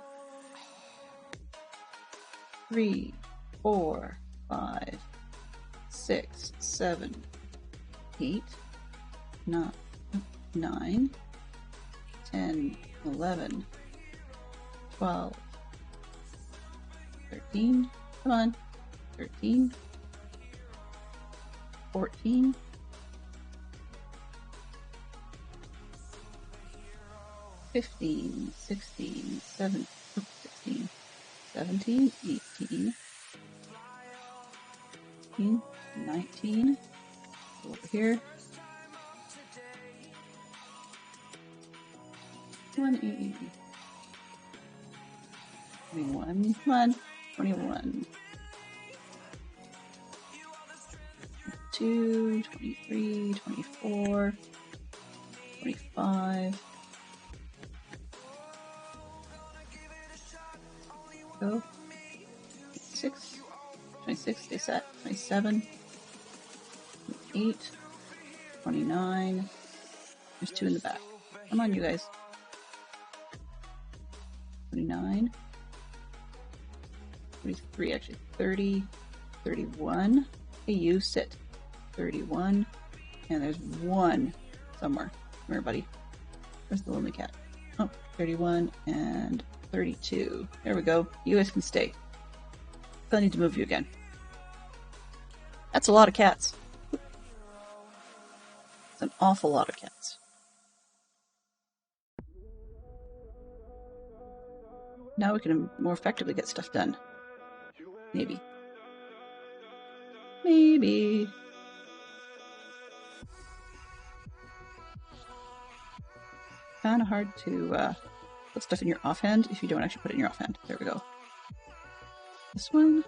3, 4, 5, 6, 7, 8, 9, 10, 11, 12, 13, come on, 13, 14, 15, 16, 16, 17, 18, 19, over here, 20, 21, come on, 21, 22, 23, 24, 25, go, 26, stay set, 27, 28, 29, there's 2 in the back, come on you guys, 29, 33 actually, 30, 31, hey you sit, 31, and there's 1 somewhere, come here buddy, where's the lonely cat, oh, 31 and 32, there we go, you guys can stay, I need to move you again, that's a lot of cats, it's an awful lot of cats. Now we can more effectively get stuff done. Maybe. Maybe. Kind of hard to put stuff in your offhand if you don't actually put it in your offhand. There we go. This one.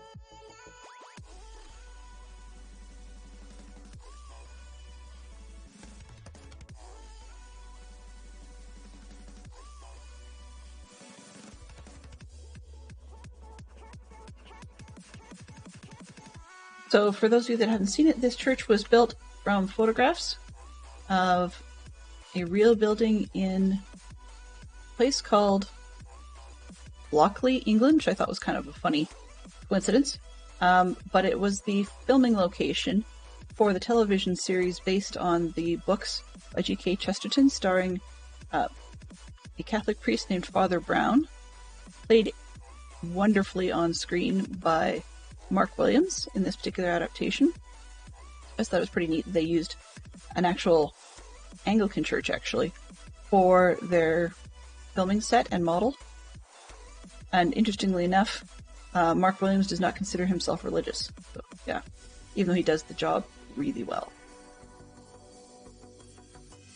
So for those of you that haven't seen it, this church was built from photographs of a real building in a place called Blockley, England, which I thought was kind of a funny coincidence. But it was the filming location for the television series based on the books by G.K. Chesterton, starring a Catholic priest named Father Brown, played wonderfully on screen by Mark Williams in this particular adaptation. I just thought it was pretty neat. They used an actual Anglican church, actually, for their filming set and model. And interestingly enough, Mark Williams does not consider himself religious. So, yeah, even though he does the job really well.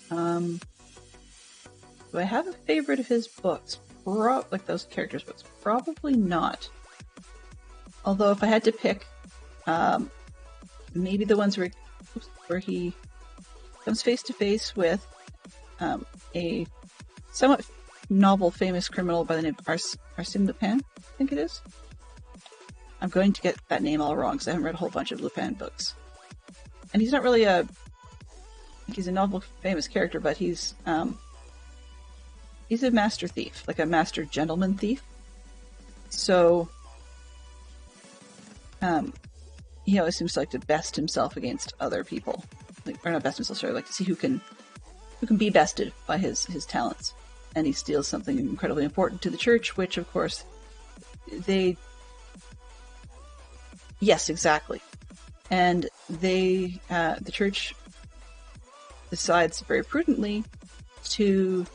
Do I have a favorite of his books? Like those characters' books? Probably not. Although if I had to pick, maybe the ones where he comes face to face with a somewhat novel, famous criminal by the name of Arsène Lupin, I think it is. I'm going to get that name all wrong because I haven't read a whole bunch of Lupin books. And he's not really he's a novel, famous character, but he's a master thief, like a master gentleman thief. So he always seems to like to best himself against other people, or not best himself. Sorry, like to see who can be bested by his talents. And he steals something incredibly important to the church, which of course yes, exactly. And the church decides very prudently to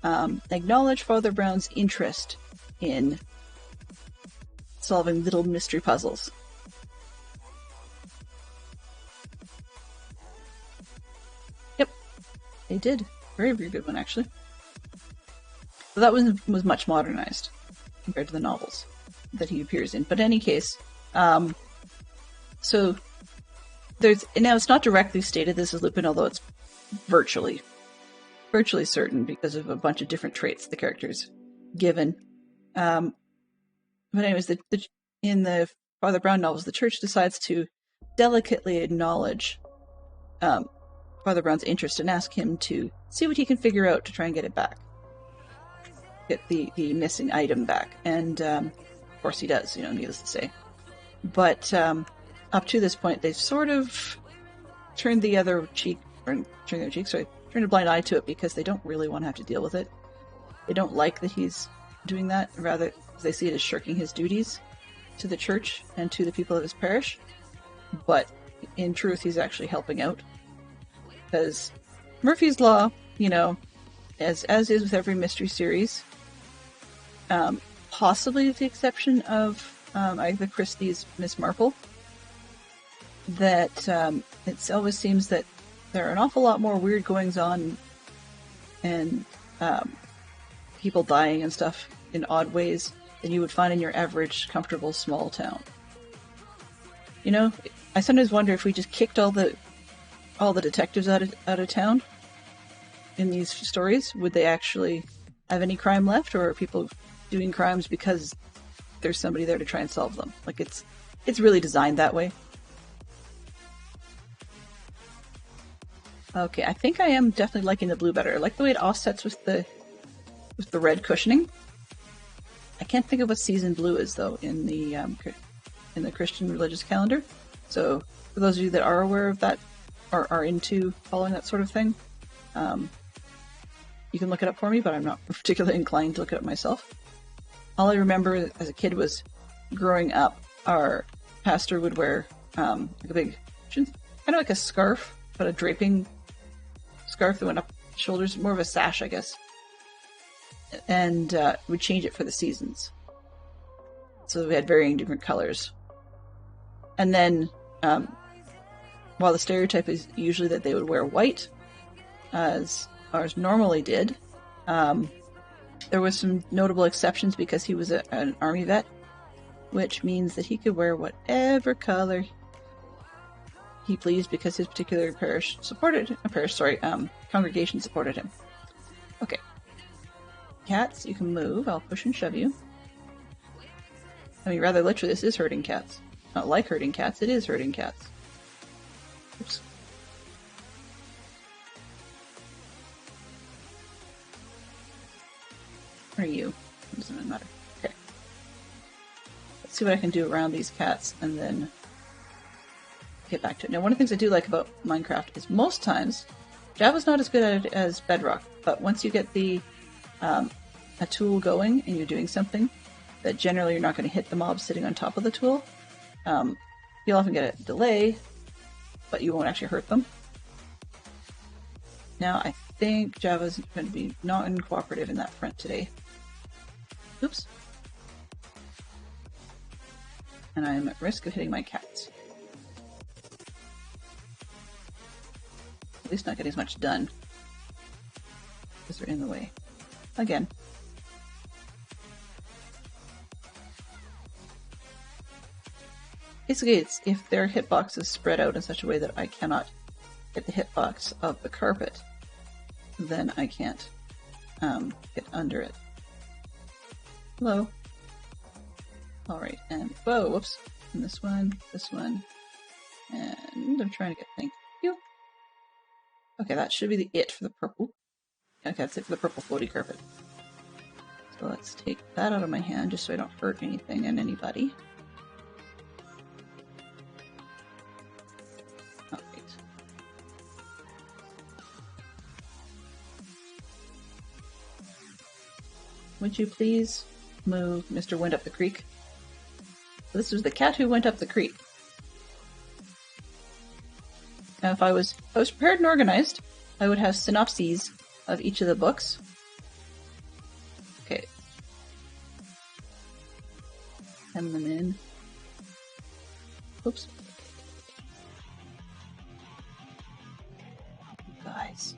acknowledge Father Brown's interest in solving little mystery puzzles. Yep, they did. Very, very good one, actually. So that was much modernized compared to the novels that he appears in. But in any case, so now it's not directly stated this is Lupin, although it's virtually certain because of a bunch of different traits the character's given. But anyways, in the Father Brown novels, the church decides to delicately acknowledge Father Brown's interest and ask him to see what he can figure out to try and get it back. Get the missing item back. And, of course he does, needless to say. But up to this point, they've sort of turned a blind eye to it because they don't really want to have to deal with it. They don't like that he's doing that. Rather, they see it as shirking his duties to the church and to the people of his parish. But in truth, he's actually helping out. Because Murphy's Law, as is with every mystery series, possibly with the exception of Agatha Christie's Miss Marple, that it always seems that there are an awful lot more weird goings on and people dying and stuff in odd ways than you would find in your average comfortable small town. I sometimes wonder if we just kicked all the detectives out of town in these stories, would they actually have any crime left, or are people doing crimes because there's somebody there to try and solve them? Like it's really designed that way. Okay, I think I am definitely liking the blue better. I like the way it offsets with the red cushioning. I can't think of what season blue is though in the Christian religious calendar. So for those of you that are aware of that, or are into following that sort of thing, you can look it up for me, but I'm not particularly inclined to look it up myself. All I remember as a kid was growing up, our pastor would wear like a big, kind of like a scarf, but a draping scarf that went up his shoulders, more of a sash, I guess, and would change it for the seasons. So we had varying different colors. And then, while the stereotype is usually that they would wear white, as ours normally did, there was some notable exceptions because he was an army vet, which means that he could wear whatever color he pleased because his particular congregation supported him. Okay. Cats, you can move. I'll push and shove you. I mean, rather literally, this is herding cats. Not like herding cats, it is herding cats. Oops. Where are you? It doesn't really matter. Okay. Let's see what I can do around these cats and then get back to it. Now, one of the things I do like about Minecraft is most times, Java's not as good at it as Bedrock, but once you get a tool going and you're doing something that generally you're not going to hit the mob sitting on top of the tool, you'll often get a delay, but you won't actually hurt them. Now, I think Java's going to be not uncooperative in that front today. Oops. And I'm at risk of hitting my cats. At least not getting as much done, because they're in the way. Again. Basically, it's if their hitbox is spread out in such a way that I cannot hit the hitbox of the carpet, then I can't get under it. Hello. Alright, and whoa, whoops. And this one, and I'm trying to get thank you. Okay, that should be it for the purple. Okay, that's it for the purple floaty carpet. So let's take that out of my hand just so I don't hurt anything and anybody. Would you please move Mr. Went Up the Creek? This was the cat who went up the creek. Now, if I was prepared and organized, I would have synopses of each of the books. Okay. Hem them in. Oops. Guys.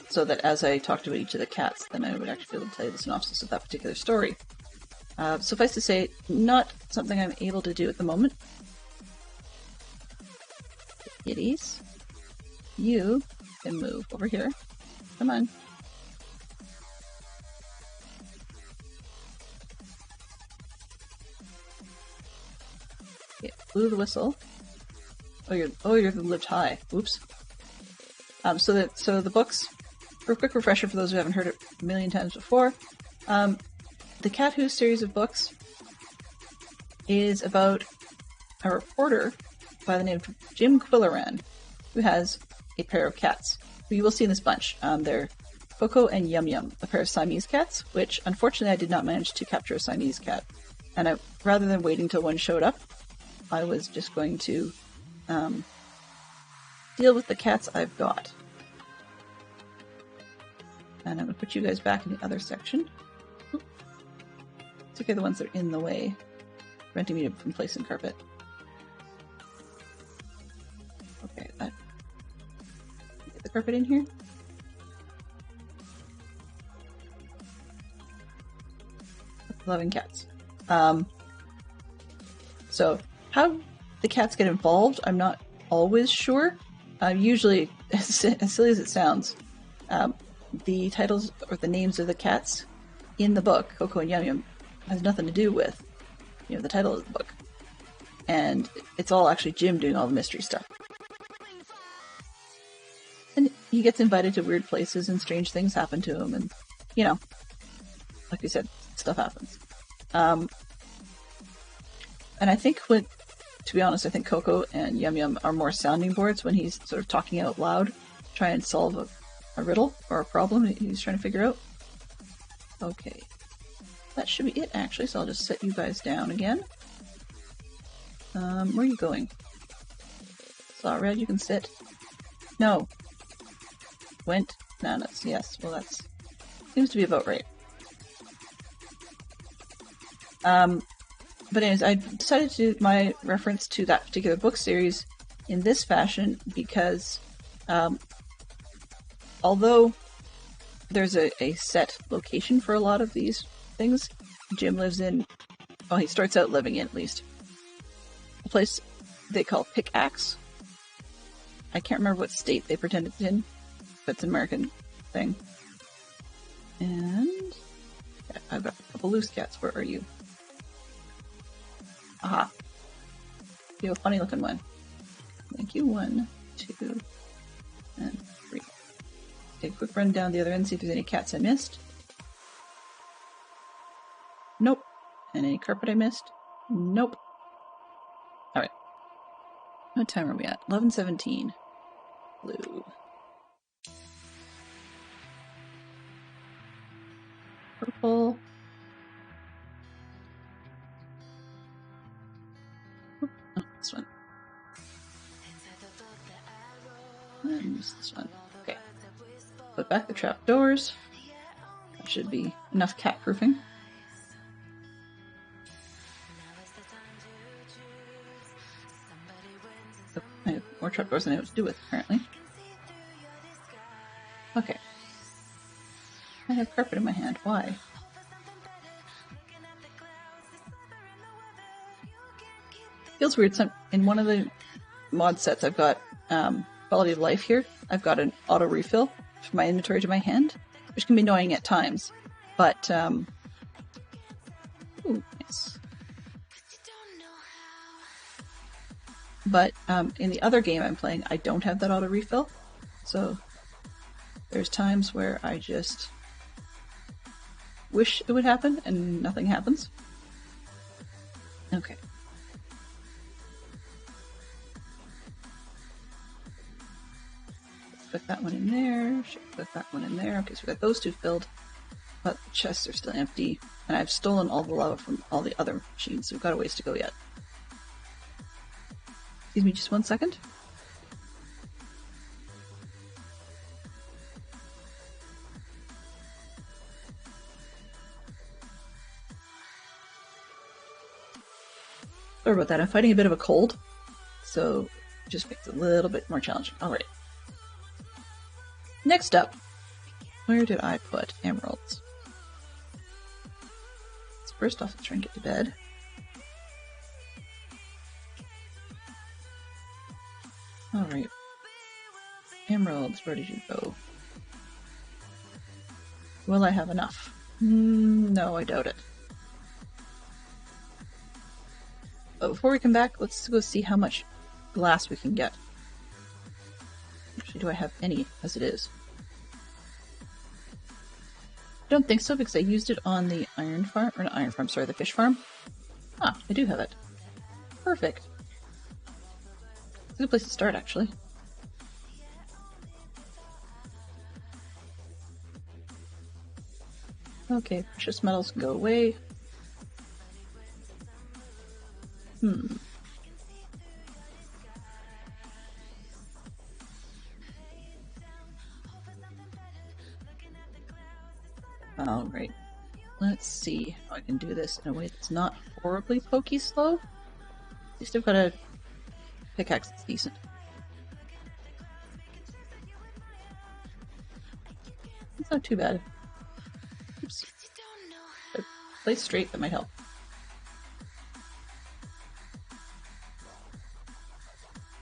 So that as I talked about each of the cats, then I would actually be able to tell you the synopsis of that particular story. Suffice to say, not something I'm able to do at the moment. Kitties. You can move over here. Come on. Okay, blew the whistle. Oh, you're lived high. Oops. So the books, for a quick refresher for those who haven't heard it a million times before, the Cat Who series of books is about a reporter by the name of Jim Quilleran, who has a pair of cats, who you will see in this bunch. They're Coco and Yum Yum, a pair of Siamese cats, which unfortunately I did not manage to capture a Siamese cat. And rather than waiting till one showed up, I was just going to deal with the cats I've got. And I'm going to put you guys back in the other section. It's okay, the ones that are in the way, preventing me from placing carpet. Okay, get the carpet in here. Loving cats. So how the cats get involved, I'm not always sure. Usually, as silly as it sounds, the titles or the names of the cats in the book, Coco and Yum Yum, has nothing to do with, the title of the book. And it's all actually Jim doing all the mystery stuff. And he gets invited to weird places and strange things happen to him, and, like we said, stuff happens. And I think to be honest, I think Coco and Yum Yum are more sounding boards when he's sort of talking out loud, trying to solve a riddle or a problem he's trying to figure out. Okay. That should be it, actually, so I'll just set you guys down again. Where are you going? Saw Red, you can sit. No. Went. Bananas. Yes, well that's... seems to be about right. But anyways, I decided to do my reference to that particular book series in this fashion because although there's a set location for a lot of these things, Jim lives in, well, he starts out living in at least, a place they call Pickaxe. I can't remember what state they pretend it's in, but it's an American thing. And yeah, I've got a couple loose cats. Where are you? Aha. You have a funny looking one. Thank you. 1, 2, and 3. Take a quick run down the other end, see if there's any cats I missed. Nope. And any carpet I missed? Nope. Alright. What time are we at? 11:17. Blue. Purple. Oh, this one. And this one. Okay. Put back the trapdoors. That should be enough cat proofing. Oh, I have more trapdoors than I know what to do with, apparently. Okay. I have carpet in my hand. Why? Feels weird. In one of the mod sets, I've got quality of life here. I've got an auto refill from my inventory to my hand, which can be annoying at times. But ooh, nice. But in the other game I'm playing, I don't have that auto refill, so there's times where I just wish it would happen and nothing happens. Okay. Put that one in there. Should put that one in there. Okay, so we got those two filled, but the chests are still empty, and I've stolen all the lava from all the other machines, so we've got a ways to go yet. Excuse me, just 1 second. Sorry about that. I'm fighting a bit of a cold, so it just makes it a little bit more challenging. Alright. Next up, where did I put emeralds? So first off, let's try and get to bed. Alright. Alright. Emeralds, where did you go? Will I have enough? No, I doubt it. But before we come back, let's go see how much glass we can get. Actually, do I have any as it is? I don't think so, because I used it on the iron farm, or not iron farm, sorry, the fish farm. Ah, I do have it. Perfect. It's a good place to start, actually. Okay, precious metals can go away. Alright. Let's see how I can do this in a way that's not horribly pokey slow. At least I've got a pickaxe that's decent. It's not too bad. Oops. Play straight, that might help.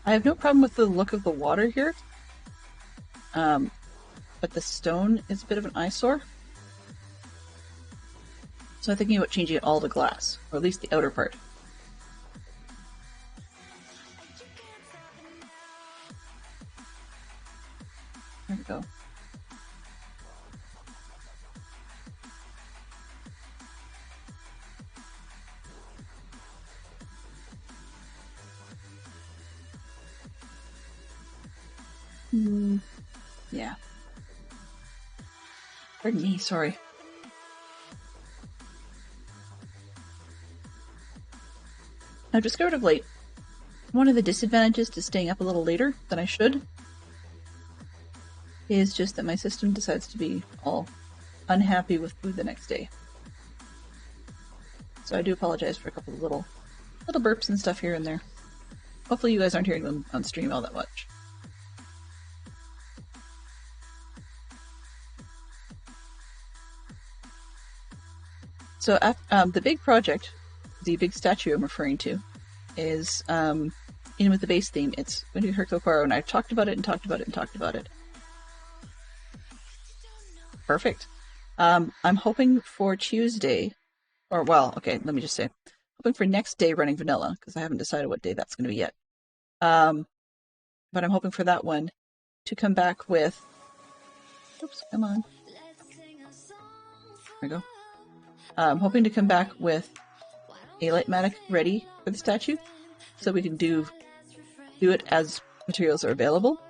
I have no problem with the look of the water here. But the stone is a bit of an eyesore. So I'm thinking about changing it all to glass, or at least the outer part. There we go. Yeah. Pardon me, sorry. I've discovered of late, one of the disadvantages to staying up a little later than I should is just that my system decides to be all unhappy with food the next day. So I do apologize for a couple of little burps and stuff here and there. Hopefully you guys aren't hearing them on stream all that much. So the big project, the big statue I'm referring to, is in with the base theme. It's going to be Hercule Poirot, and I've talked about it and talked about it and talked about it. Perfect. I'm hoping for Tuesday, or well, okay, let me just say, hoping for next day running vanilla, because I haven't decided what day that's going to be yet. But I'm hoping for that one to come back with... Oops, come on. There we go. I'm hoping to come back with a Lightmatic ready for the statue, so we can do it as materials are available.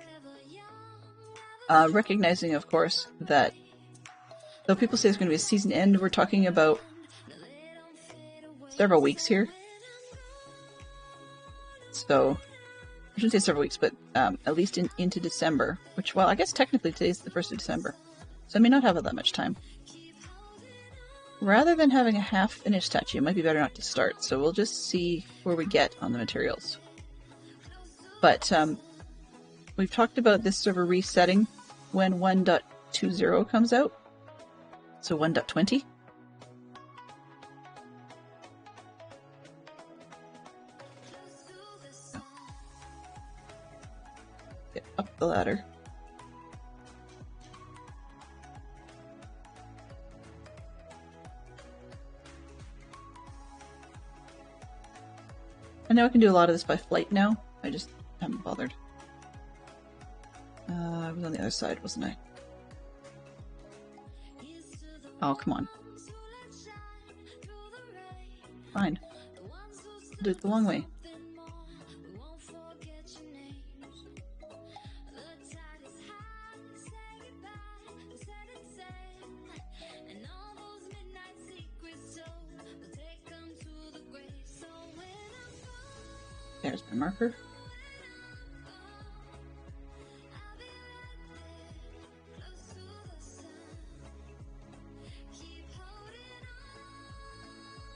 Recognizing, of course, that though people say it's going to be a season end, we're talking about several weeks here. So, I shouldn't say several weeks, but at least into December, which, well, I guess technically today's the 1st of December, so I may not have that much time. Rather than having a half-finished statue, it might be better not to start, so we'll just see where we get on the materials. But we've talked about this server resetting when 1.20 comes out, so 1.20. Get up the ladder. I know I can do a lot of this by flight now. I just haven't bothered. I was on the other side, wasn't I? Oh, come on. Fine. I'll do it the long way. There's my marker.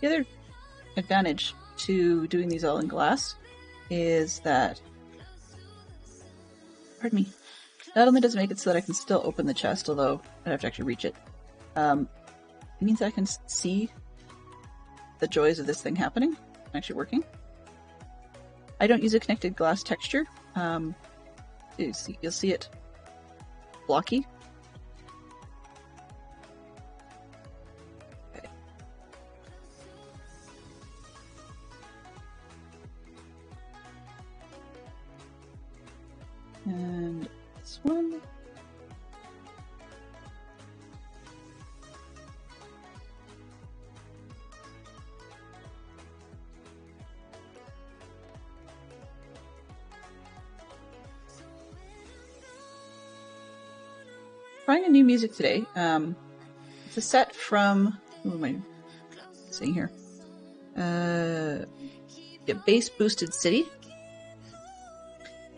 The other advantage to doing these all in glass is that, pardon me, not only does it make it so that I can still open the chest, although I'd have to actually reach it, it means I can see the joys of this thing happening, actually working. I don't use a connected glass texture, You'll see it blocky. Okay. And this one. Trying a new music today. It's a set from, who am I saying here? Yeah, Bass Boosted City.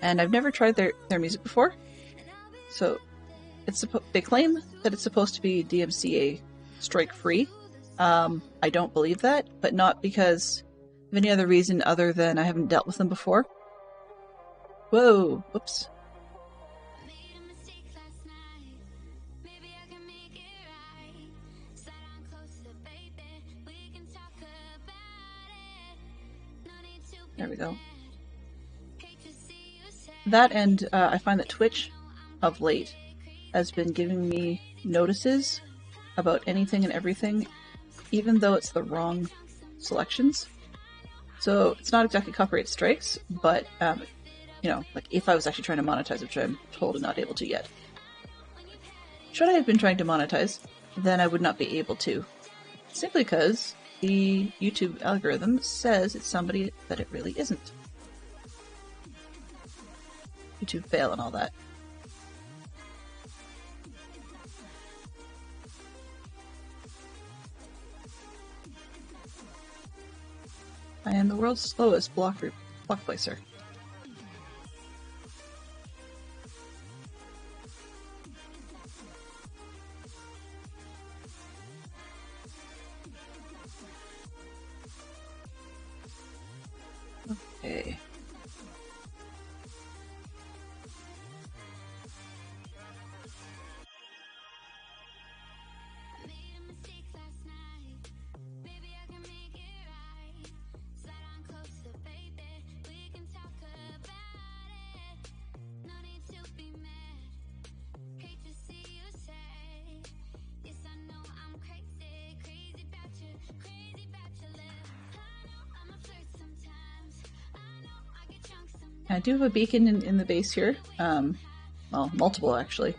And I've never tried their music before. So they claim that it's supposed to be DMCA strike free. I don't believe that, but not because of any other reason other than I haven't dealt with them before. Whoa, whoops. There we go. That, and I find that Twitch of late has been giving me notices about anything and everything, even though it's the wrong selections. So it's not exactly copyright strikes, but you know, like if I was actually trying to monetize, which I'm told I'm not able to yet. Should I have been trying to monetize, then I would not be able to. Simply because the YouTube algorithm says it's somebody that it really isn't. YouTube fail and all that. I am the world's slowest block placer. Okay. I do have a beacon in the base here. Well, multiple actually.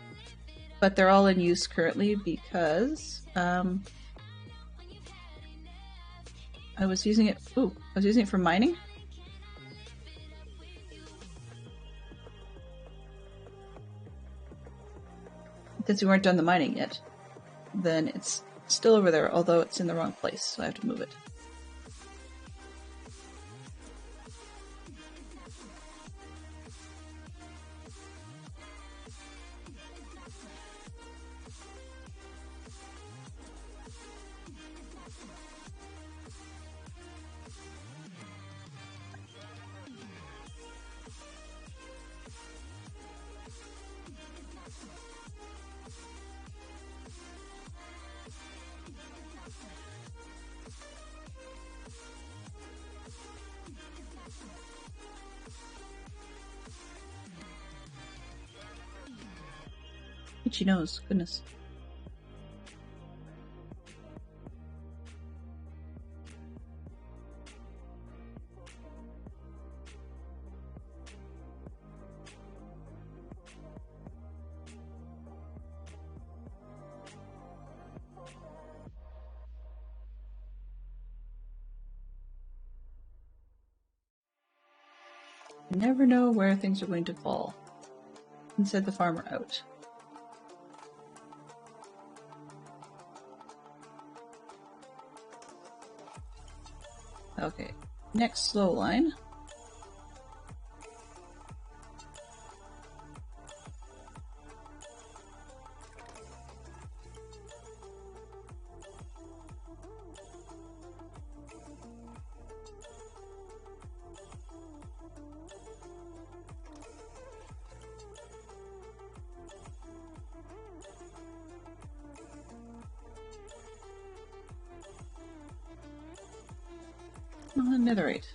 But they're all in use currently because I was using it. Ooh, I was using it for mining. Since we weren't done the mining yet, then it's still over there, although it's in the wrong place, so I have to move it. Itchy nose, goodness. You never know where things are going to fall. And said the farmer out. Okay, next slow line. Netherite.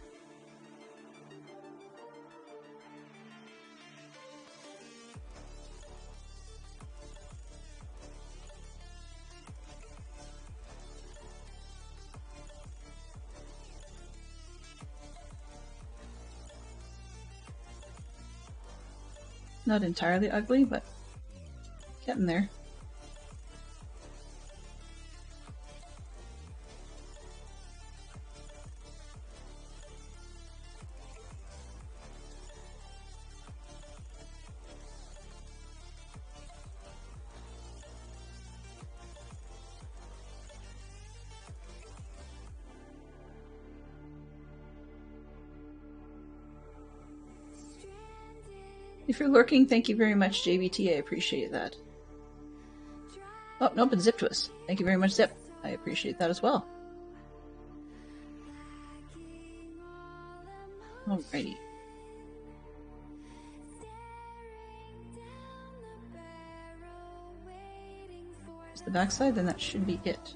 Not entirely ugly, but getting there. If you're lurking, thank you very much, JBT. I appreciate that. Oh, nope, it's Zip to us. Thank you very much, Zip. I appreciate that as well. Alrighty. Is the backside? Then that should be it.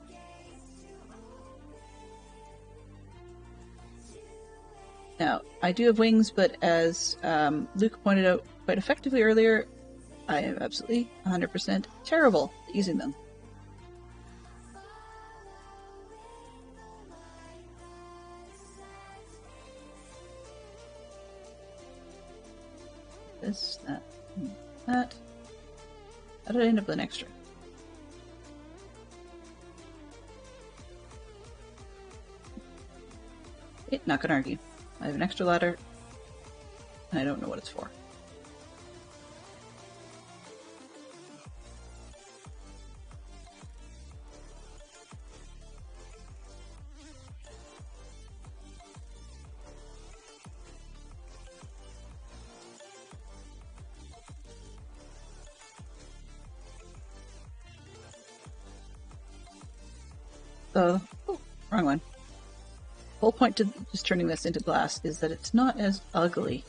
Now, I do have wings, but as Luke pointed out quite effectively earlier, I am absolutely 100% terrible at using them. This, that, and that. How did I end up with an extra? Not gonna argue. I have an extra ladder, and I don't know what it's for. Oh, wrong one. The whole point to just turning this into glass is that it's not as ugly.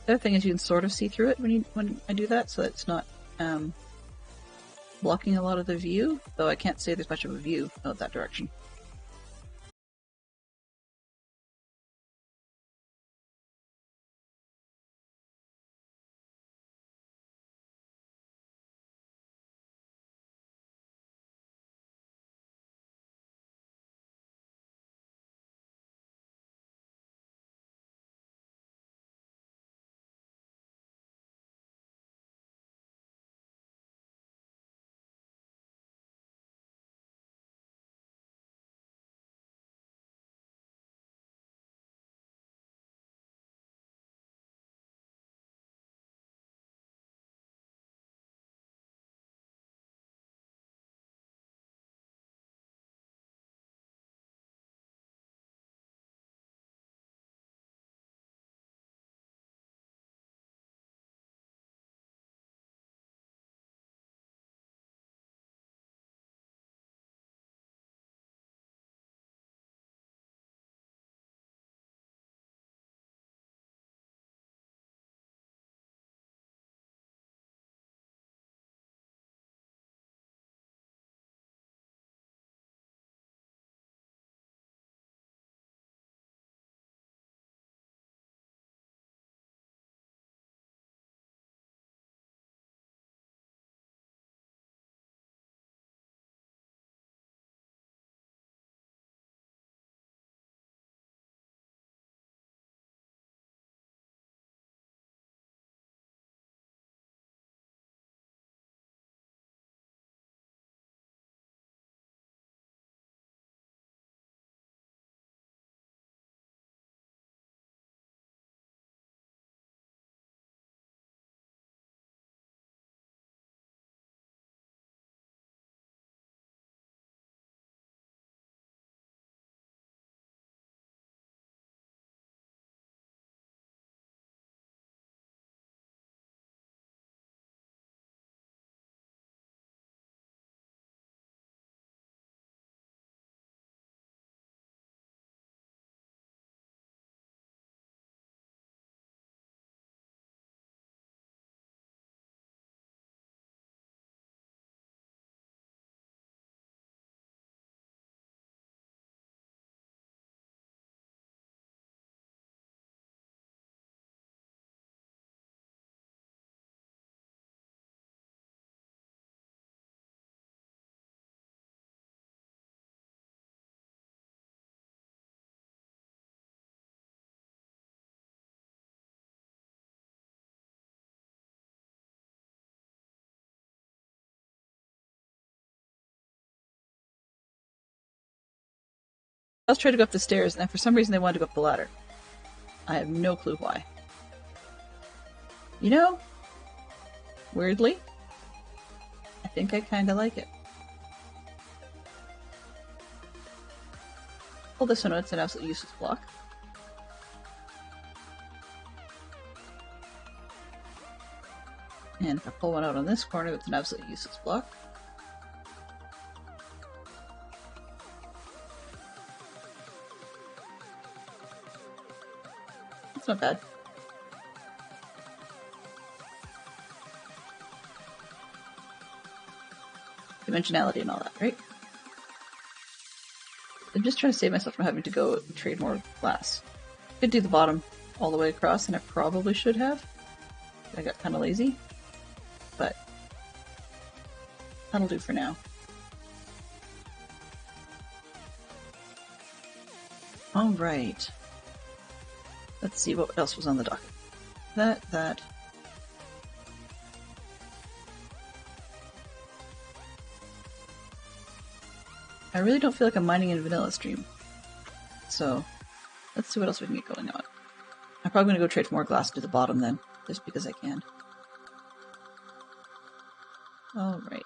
The other thing is you can sort of see through it when I do that, so it's not blocking a lot of the view, though I can't say there's much of a view out that direction. I was trying to go up the stairs, and then for some reason they wanted to go up the ladder. I have no clue why. You know, weirdly, I think I kind of like it. Pull this one out, it's an absolutely useless block. And if I pull one out on this corner, it's an absolutely useless block. That's not bad. Dimensionality and all that, right? I'm just trying to save myself from having to go trade more glass. I could do the bottom all the way across, and I probably should have. I got kind of lazy. But that'll do for now. Alright. Let's see what else was on the docket. That. I really don't feel like I'm mining in vanilla stream. So, let's see what else we can get going on. I'm probably going to go trade for more glass to the bottom then, just because I can. Alright.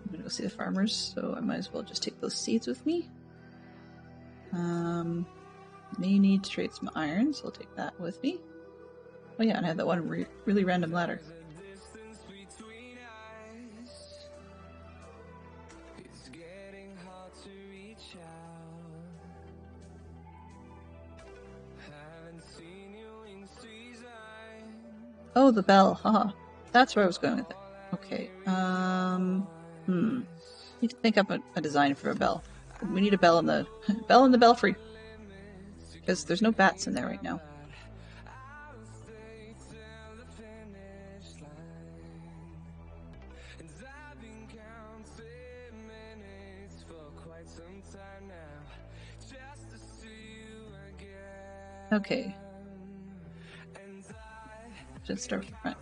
I'm gonna go see the farmers, so I might as well just take those seeds with me. May need to trade some iron, so I'll take that with me. Oh yeah, and I have that one really random ladder. Oh, the bell, haha. That's where I was going with it. Okay, need to think up a design for a bell. We need a bell in the belfry. Because there's no bats in there right now. Okay. Should start with the front.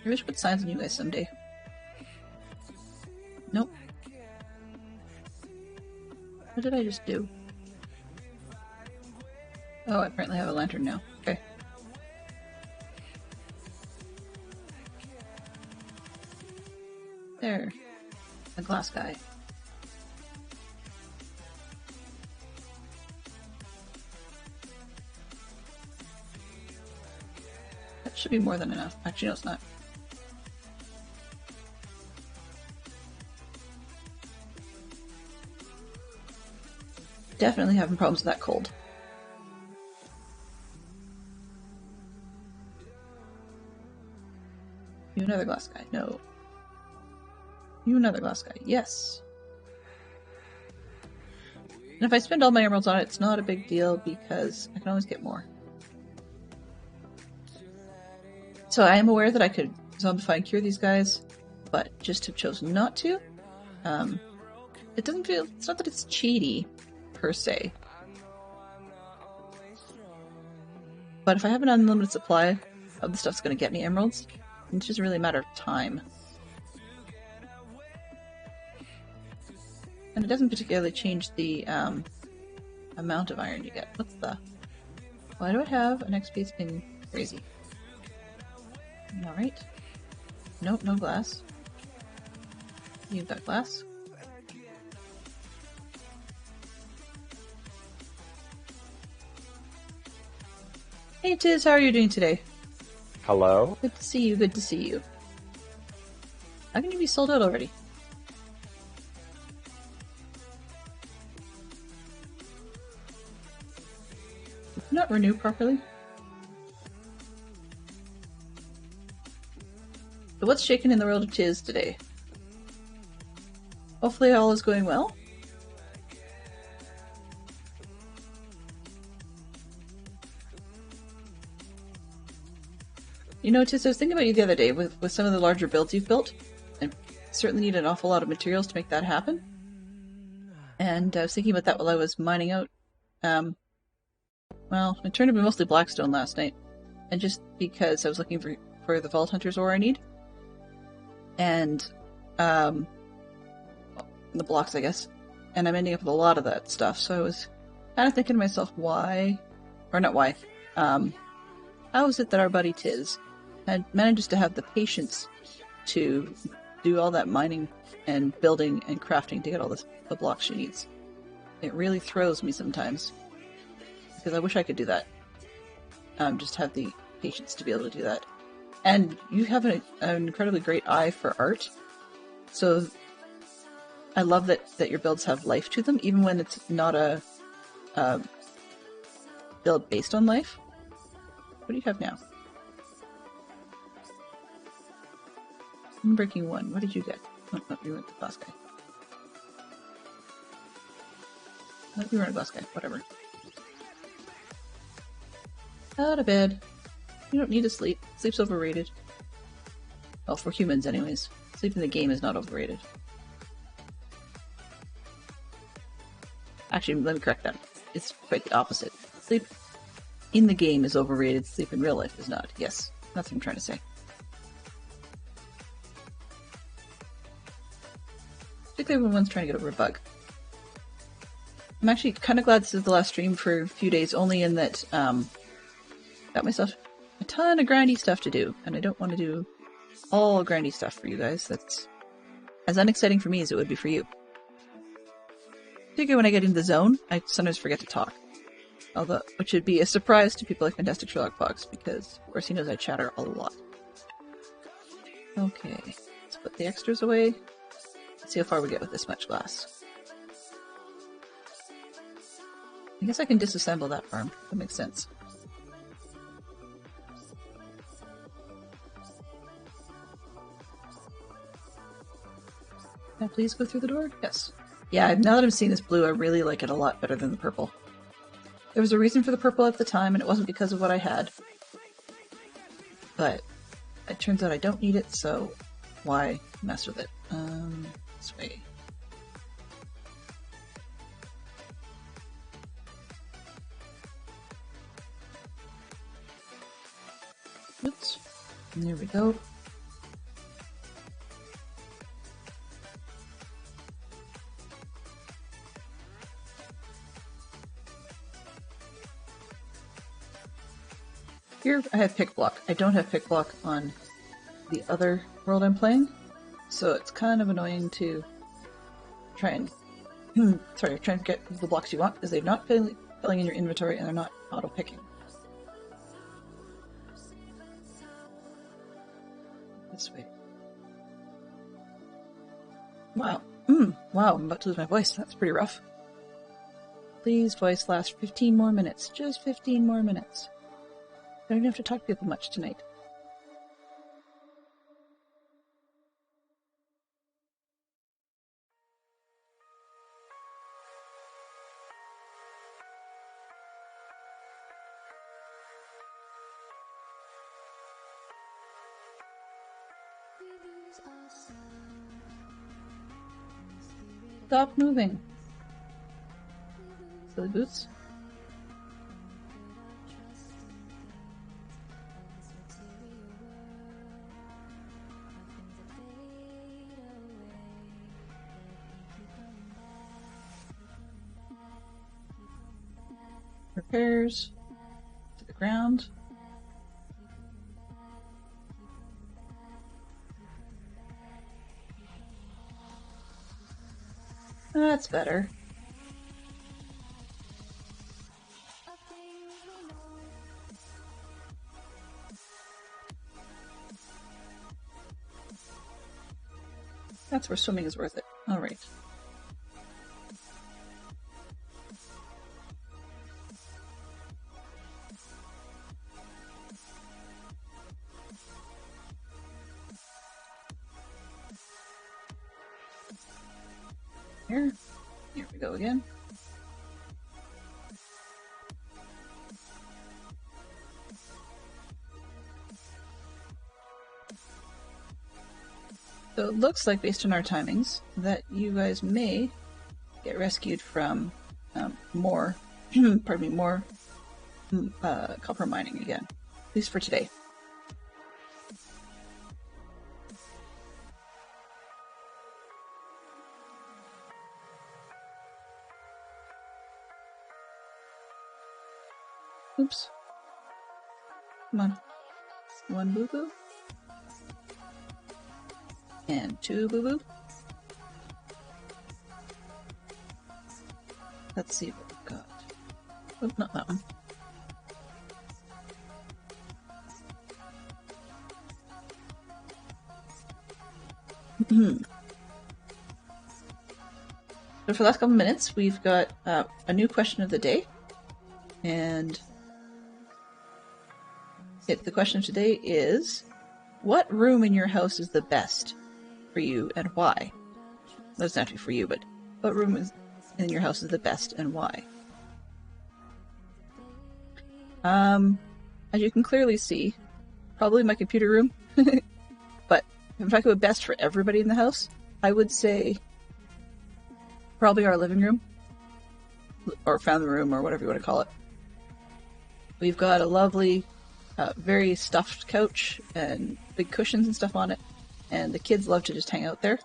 I wish I put signs on you guys someday. Nope. What did I just do? Oh, I apparently have a lantern now. Okay. There. A glass guy. That should be more than enough. Actually, no, it's not. Definitely having problems with that cold. You another glass guy? No. You another glass guy? Yes. And if I spend all my emeralds on it, it's not a big deal because I can always get more. So I am aware that I could zombify and cure these guys, but just have chosen not to. It doesn't feel... It's not that it's cheaty, per se. But if I have an unlimited supply of the stuff that's going to get me emeralds, it's just really a matter of time. And it doesn't particularly change the amount of iron you get. What's the... Why do I have an XP that's been crazy? Alright. Nope, no glass. You've got glass. Hey Tiz, how are you doing today? Hello? Good to see you, good to see you. How can you be sold out already? Did you not renew properly? So what's shaking in the world of Tiz today? Hopefully all is going well. You know, Tiz, I was thinking about you the other day with some of the larger builds you've built, and certainly need an awful lot of materials to make that happen. And I was thinking about that while I was mining out. Well, it turned to be mostly blackstone last night, and just because I was looking for for the Vault Hunter's ore I need. And, the blocks, I guess. And I'm ending up with a lot of that stuff, so I was kind of thinking to myself, why, or not why, how is it that our buddy Tiz manages to have the patience to do all that mining and building and crafting to get all the blocks she needs? It really throws me sometimes, because I wish I could do that. Just have the patience to be able to do that. And you have an incredibly great eye for art, so I love that your builds have life to them, even when it's not a build based on life. What do you have now? Breaking 1. What did you get? Oh, no, you went the glass guy. No, you weren't a glass guy. Whatever. Out of bed. You don't need to sleep. Sleep's overrated. Well, for humans anyways. Sleep in the game is not overrated. Actually, let me correct that. It's quite the opposite. Sleep in the game is overrated. Sleep in real life is not. Yes, that's what I'm trying to say. Particularly when one's trying to get over a bug. I'm actually kind of glad this is the last stream for a few days, only in that got myself a ton of grindy stuff to do, and I don't want to do all grindy stuff for you guys. That's as unexciting for me as it would be for you. Particularly when I get into the zone, I sometimes forget to talk. Although, which would be a surprise to people like Fantastic Sherlock Fox, because of course he knows I chatter a lot. Okay, let's put the extras away. Let's see how far we get with this much glass. I guess I can disassemble that farm. That makes sense. Can I please go through the door? Yes. Yeah, now that I'm seeing this blue, I really like it a lot better than the purple. There was a reason for the purple at the time, and it wasn't because of what I had. But it turns out I don't need it, so why mess with it? This way. Oops. And there we go. Here I have pick block. I don't have pick block on the other world I'm playing, so it's kind of annoying to try and try and get the blocks you want, because they're not filling in your inventory and they're not auto picking. This way. Wow. Wow, I'm about to lose my voice. That's pretty rough. Please, voice, last 15 more minutes. Just 15 more minutes. I don't even have to talk to people much tonight. Stop moving. Silly boots. Repairs to the ground. That's better. That's where swimming is worth it. Alright. Here we go again. So it looks like, based on our timings, that you guys may get rescued from more, pardon me, more copper mining again. At least for today. Oops. Come on. 1 boo-boo. And 2 boo-boo. Let's see what we've got. Oh, not that one. So for the last couple minutes, we've got a new question of the day. And the question of today is, what room in your house is the best for you and why? That's not for you, but what room in your house is the best and why? As you can clearly see, probably my computer room. But if I go best for everybody in the house, I would say probably our living room. Or family room, or whatever you want to call it. We've got a lovely, very stuffed couch and big cushions and stuff on it. And the kids love to just hang out there.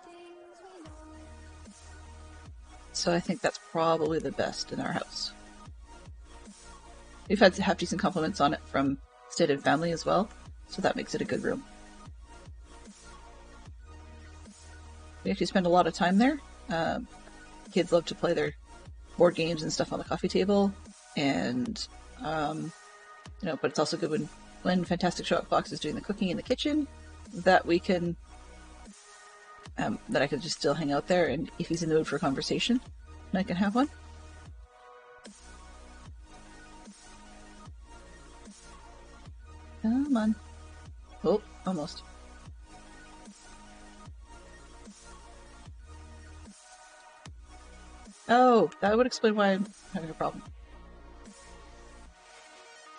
So I think that's probably the best in our house. We've had half-decent compliments on it from extended family as well, so that makes it a good room. We actually spend a lot of time there. Kids love to play their board games and stuff on the coffee table, and but it's also good when Fantastic Shockbox is doing the cooking in the kitchen, that we can that I could just still hang out there, and if he's in the mood for a conversation, I can have one. Come on. Oh, almost. Oh, that would explain why I'm having a problem.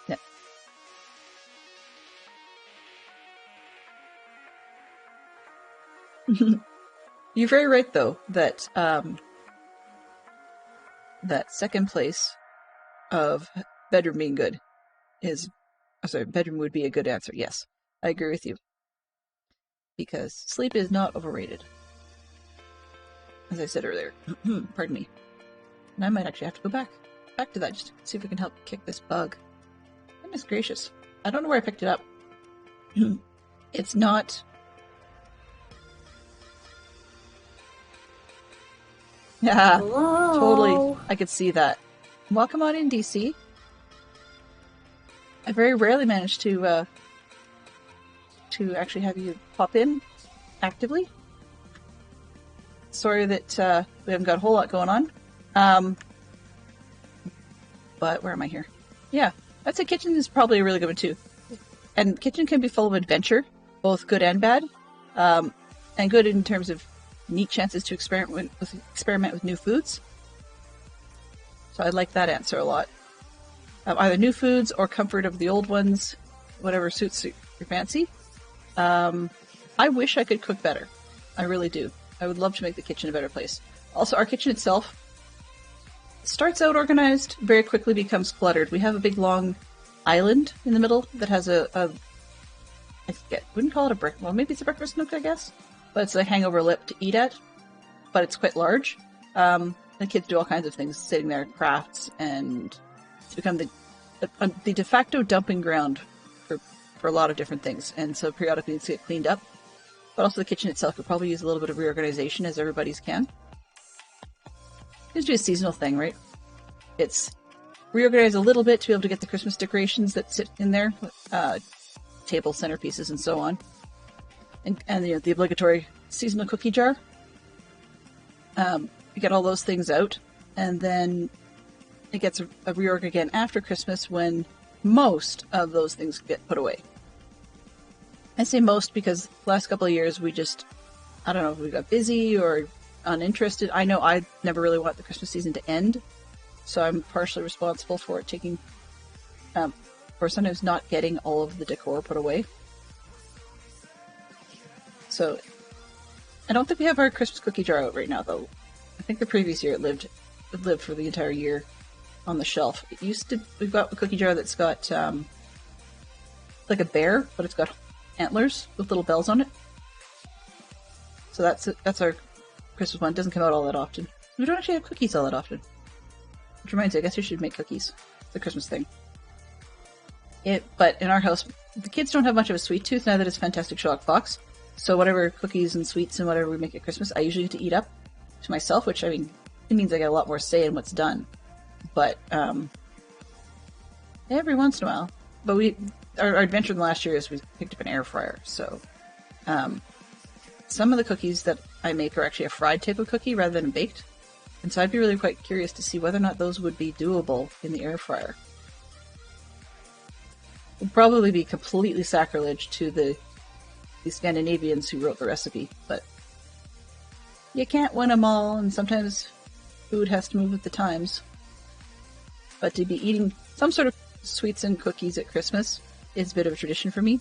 Yeah. You're very right, though, that that second place of bedroom being good is... Oh, sorry, bedroom would be a good answer. Yes, I agree with you. Because sleep is not overrated. As I said earlier. Pardon me. And I might actually have to go back to that just to see if we can help kick this bug. Goodness gracious. I don't know where I picked it up. It's not... Yeah, totally. I could see that. Welcome on in, DC. I very rarely manage to actually have you pop in actively. Sorry that we haven't got a whole lot going on. But where am I here? Yeah, I'd say kitchen is probably a really good one too. And kitchen can be full of adventure, both good and bad. And good in terms of neat chances to experiment with new foods. So I like that answer a lot. Either new foods or comfort of the old ones, whatever suits your fancy. I wish I could cook better. I really do. I would love to make the kitchen a better place. Also, our kitchen itself starts out organized, very quickly becomes cluttered. We have a big long island in the middle that has I wouldn't call it a brick. Well, maybe it's a breakfast nook, I guess. But it's a hangover lip to eat at. But it's quite large. The kids do all kinds of things, sitting there, crafts, and it's become the de facto dumping ground for a lot of different things. And so periodically it's get cleaned up. But also the kitchen itself could probably use a little bit of reorganization, as everybody's can. It's just a seasonal thing, right? It's reorganize a little bit to be able to get the Christmas decorations that sit in there, table centerpieces and so on. And the obligatory seasonal cookie jar. You get all those things out, and then it gets a reorg again after Christmas when most of those things get put away. I say most because the last couple of years we just, I don't know if we got busy or uninterested. I know I never really want the Christmas season to end, so I'm partially responsible for it taking, for sometimes not getting all of the decor put away. So, I don't think we have our Christmas cookie jar out right now, though. I think the previous year it lived for the entire year on the shelf. It used to. We've got a cookie jar that's got like a bear, but it's got antlers with little bells on it. So that's our Christmas one. It doesn't come out all that often. We don't actually have cookies all that often. Which reminds me, I guess we should make cookies. It's a Christmas thing. But in our house, the kids don't have much of a sweet tooth, neither does Fantastic Sherlock Fox. So whatever cookies and sweets and whatever we make at Christmas, I usually get to eat up to myself, which, I mean, it means I get a lot more say in what's done. But every once in a while. But our adventure in the last year is we picked up an air fryer. So some of the cookies that I make are actually a fried type of cookie rather than a baked. And so I'd be really quite curious to see whether or not those would be doable in the air fryer. It would probably be completely sacrilege to the Scandinavians who wrote the recipe, but you can't win them all, and sometimes food has to move with the times. But to be eating some sort of sweets and cookies at Christmas is a bit of a tradition for me.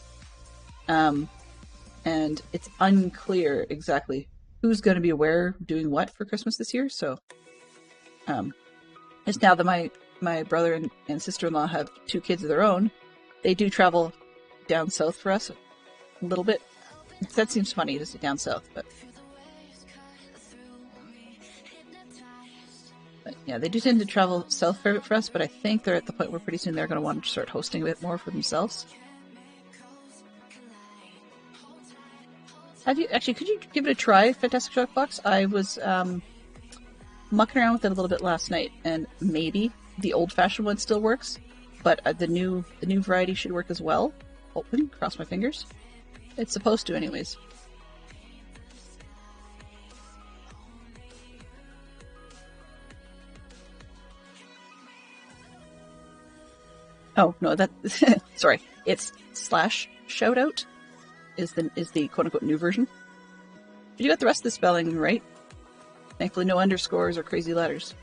And it's unclear exactly who's going to be where doing what for Christmas this year. So it's now that my brother and sister-in-law have 2 kids of their own, they do travel down south for us a little bit. That seems funny to say down south, but yeah, they do tend to travel south for us, but I think they're at the point where pretty soon they're going to want to start hosting a bit more for themselves. Could you give it a try, Fantastic Sherlock Fox? I was mucking around with it a little bit last night, and maybe the old-fashioned one still works, but the new variety should work as well. Hopefully, cross my fingers. It's supposed to, anyways. Oh no, that sorry. It's /shoutout is the quote unquote new version. But you got the rest of the spelling right. Thankfully, no underscores or crazy letters.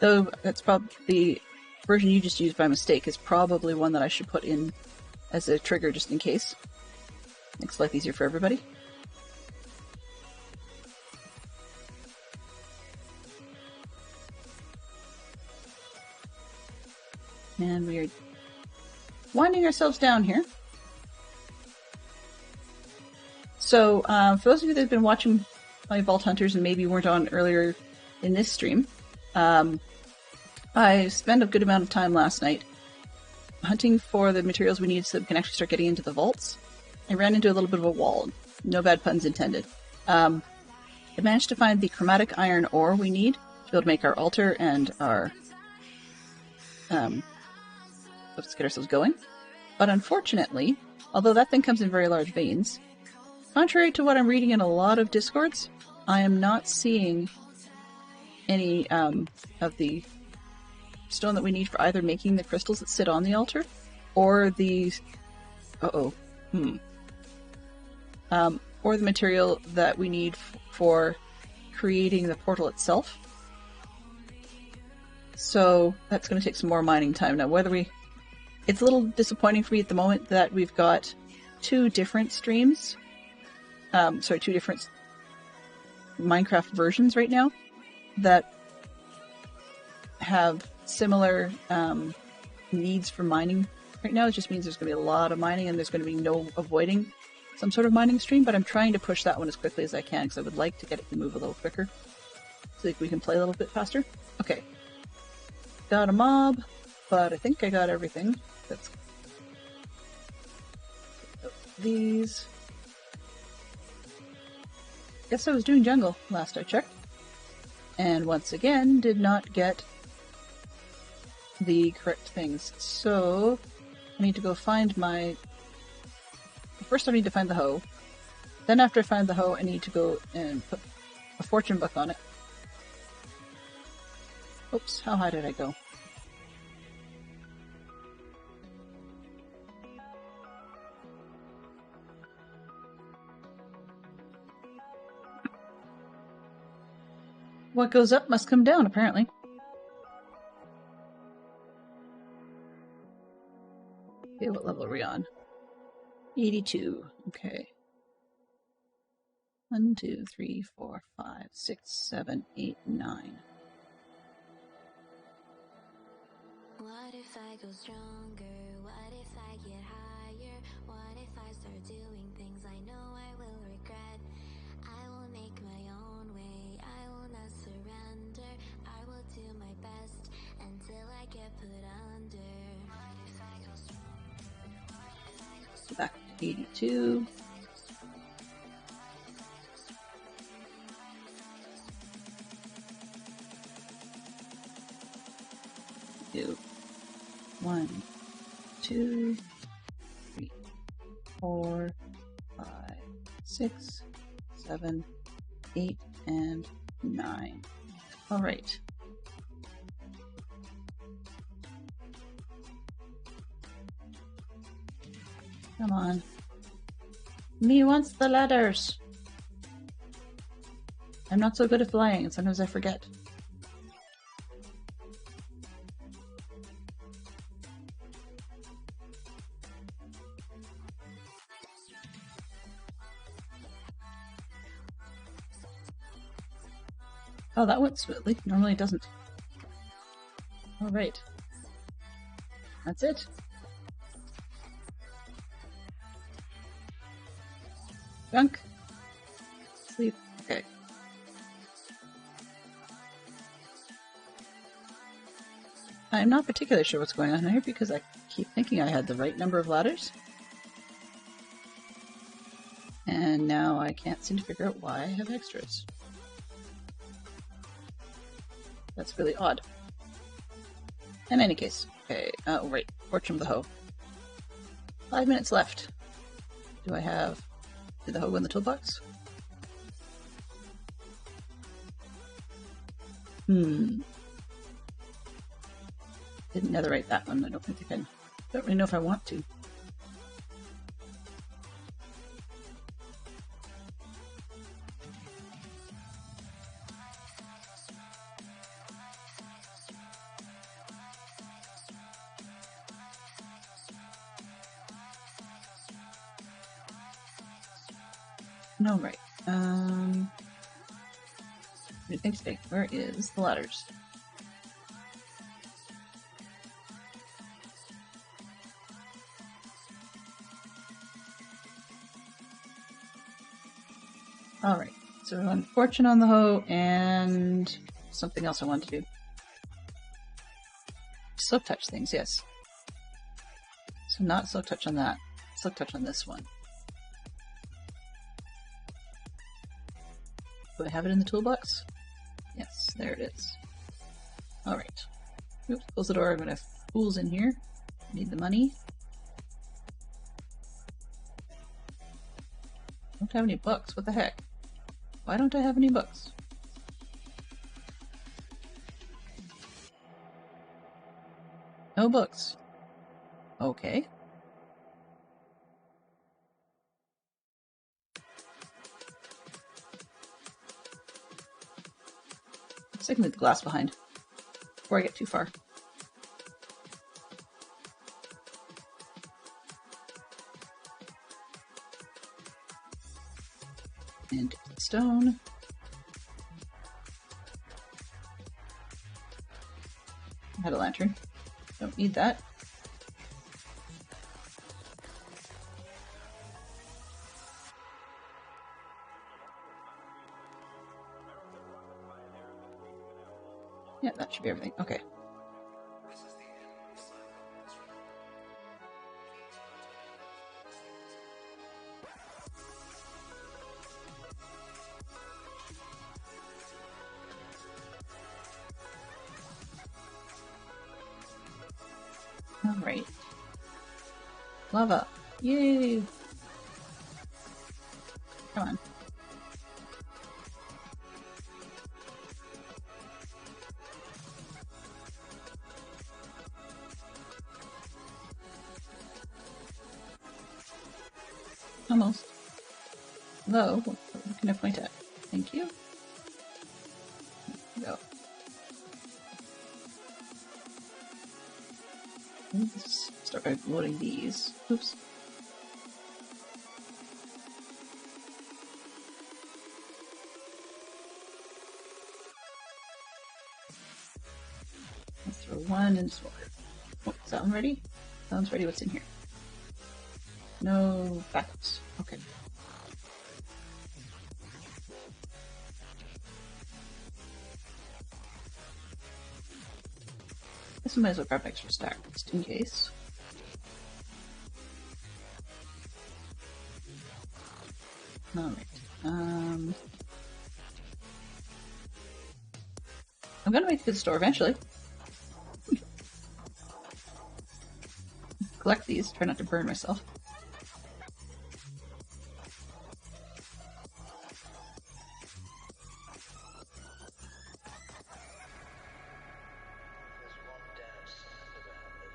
Though that's probably the version you just used by mistake is probably one that I should put in as a trigger just in case. Makes life easier for everybody. And we are winding ourselves down here. So, for those of you that have been watching my Vault Hunters and maybe weren't on earlier in this stream, I spent a good amount of time last night hunting for the materials we need so that we can actually start getting into the vaults. I ran into a little bit of a wall. No bad puns intended. I managed to find the chromatic iron ore we need to be able to make our altar and our... let's get ourselves going. But unfortunately, although that thing comes in very large veins, contrary to what I'm reading in a lot of Discords, I am not seeing any of the stone that we need for either making the crystals that sit on the altar or the... or the material that we need for creating the portal itself. So that's going to take some more mining time. Now, it's a little disappointing for me at the moment that we've got 2 different streams. 2 different Minecraft versions right now that have similar needs for mining right now. It just means there's going to be a lot of mining and there's going to be no avoiding some sort of mining stream, but I'm trying to push that one as quickly as I can because I would like to get it to move a little quicker so that we can play a little bit faster. Okay. Got a mob, but I think I got everything. That's these. Guess I was doing jungle last I checked. And once again, did not get the correct things. So, I need to go find my... First I need to find the hoe. Then after I find the hoe, I need to go and put a fortune book on it. Oops, how high did I go? What goes up must come down, apparently. Okay, what level are we on? 82. Okay. 1, 2, 3, 4, 5, 6, 7, 8, 9. What if I go stronger? What if I get higher? What if I start doing things I know I will regret? I will make my own way. I will not surrender. I will do my best. Go back to 82. Do 1, 2, 3, 4, 5, 6, 7, 8, and 9. All right. Come on. Me wants the ladders. I'm not so good at flying, and sometimes I forget. Oh, that went smoothly. Normally it doesn't. All right. That's it. Junk. Sleep. Okay. I'm not particularly sure what's going on here because I keep thinking I had the right number of ladders. And now I can't seem to figure out why I have extras. That's really odd. In any case, okay, oh right, Fortune of the Hoe. 5 minutes left. Do I have... Did the hoe go in the toolbox? Didn't netherite that one. I don't think I can. Don't really know if I want to. No, right. Where is the ladders? Alright, so we're on Fortune on the Hoe and something else I wanted to do. Silk touch things, yes. So not silk touch on that. Silk touch on this one. Do I have it in the toolbox? Yes, there it is. Alright. Oops, close the door. I'm gonna have fools in here. Need the money. Don't have any books. What the heck? Why don't I have any books? No books. Okay. Let's take the glass behind before I get too far. And stone. I had a lantern. Don't need that. Yeah, that should be everything. Okay. Alright. Lava. Yay! Come on. Almost. Hello? What can I point at? Thank you. Go. Let's start by loading these. Oops. Let's throw one in smoker. Oh, is that one ready? That one's ready. What's in here? No backups. Okay. guess I might as well grab an extra stack just in case. Alright. I'm gonna make it to the store eventually. Collect these, try not to burn myself.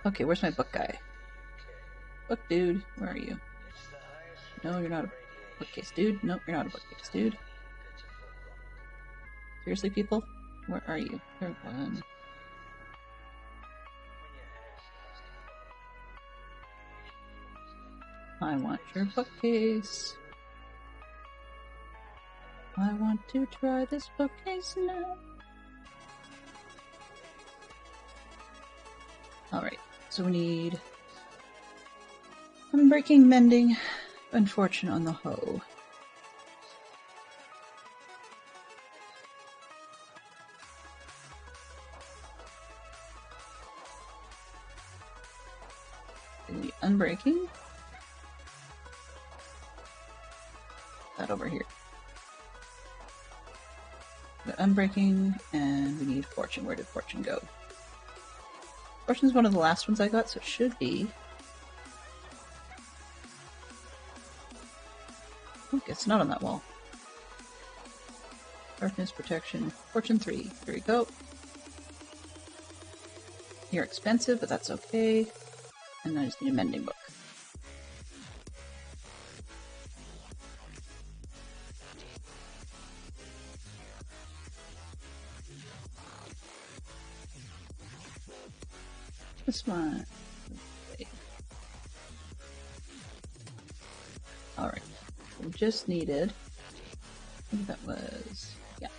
Okay, where's my book guy? Book dude, where are you? No, you're not a bookcase dude. Nope, you're not a bookcase dude. Seriously, people? Where are you? There one. I want your bookcase. I want to try this bookcase now. Alright, so we need unbreaking, mending, and fortune on the hoe. The unbreaking. That over here. The unbreaking, and we need fortune. Where did fortune go? Fortune's one of the last ones I got, so it should be. Okay, it's not on that wall. Darkness, protection, fortune 3. Here we go. You're expensive, but that's okay. And I just need a mending book. This one. Okay. Alright. We just needed. I think that was. Yeah.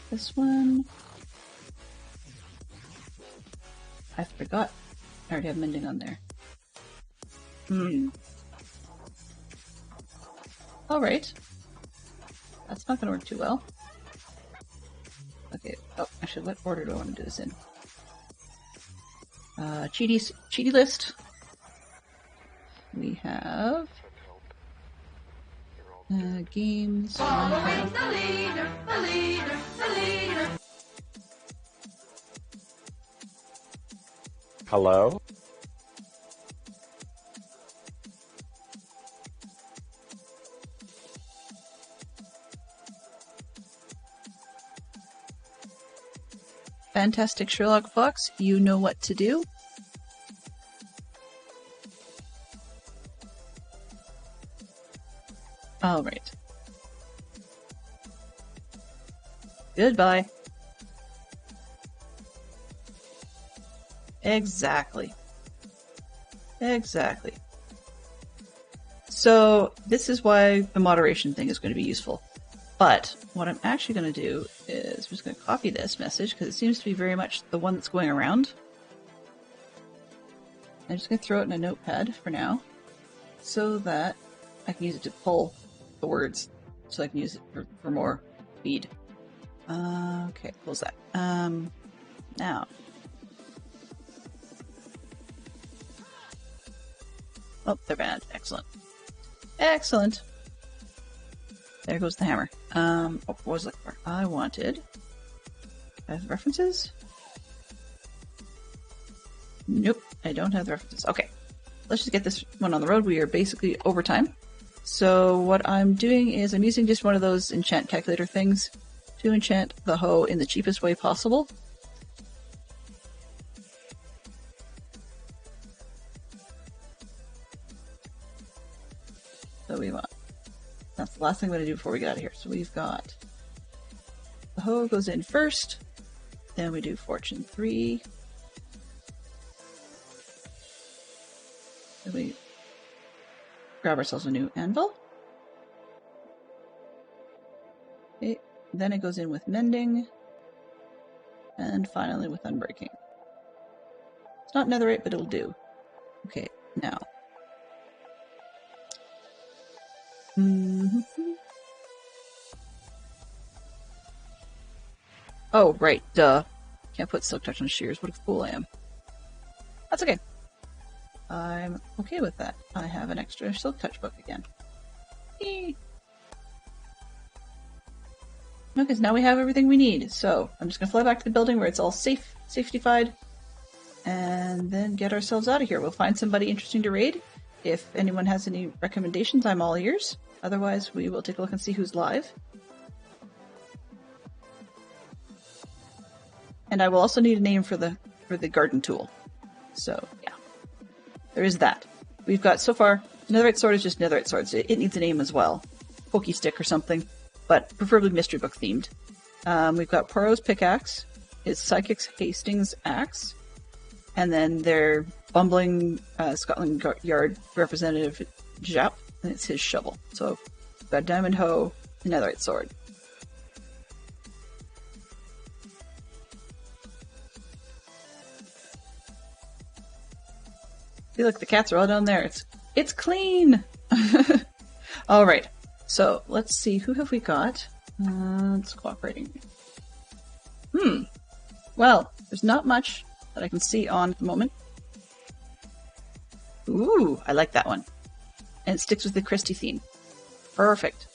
This one. I forgot. I already have mending on there. Alright. That's not gonna work too well. Okay. Oh, actually, what order do I want to do this in? Cheaty list. We have games. Following the leader, the leader, the leader. Hello? Fantastic Sherlock Fox, you know what to do. Alright. Goodbye. Exactly. Exactly. So, this is why the moderation thing is going to be useful. But, what I'm actually going to do is I'm just going to copy this message, because it seems to be very much the one that's going around. I'm just going to throw it in a notepad for now, so that I can use it to pull the words, so I can use it for more speed. Okay, close that. Now. Oh, they're banned. Excellent. Excellent. There goes the hammer. What was I looking for? I wanted. I have references? Nope, I don't have the references. Okay, let's just get this one on the road. We are basically over time. So what I'm doing is I'm using just one of those enchant calculator things to enchant the hoe in the cheapest way possible. So we want. That's the last thing I'm going to do before we get out of here. So we've got the hoe goes in first, then we do fortune 3. Then we grab ourselves a new anvil. Okay, then it goes in with mending, and finally with unbreaking. It's not netherite, but it'll do. Okay, now. Oh, right, duh. Can't put silk touch on shears. What a fool I am. That's okay. I'm okay with that. I have an extra Silk Touch book again. Yay. Okay, so now we have everything we need. So I'm just gonna fly back to the building where it's all safety-fied, and then get ourselves out of here. We'll find somebody interesting to raid. If anyone has any recommendations, I'm all ears. Otherwise, we will take a look and see who's live. And I will also need a name for the garden tool. So yeah, there is that. We've got so far Netherite Sword is just Netherite Swords. It needs a name as well, Pokey Stick or something, but preferably Mystery Book themed. We've got Poro's Pickaxe, his Psychic's Hastings Axe, and then their bumbling Scotland Yard representative Jap, and it's his shovel. So we've got Diamond Hoe, and Netherite Sword. See, look, the cats are all down there. It's clean. All right. So let's see, who have we got? It's cooperating. Well, there's not much that I can see on at the moment. Ooh, I like that one. And it sticks with the Christie theme. Perfect.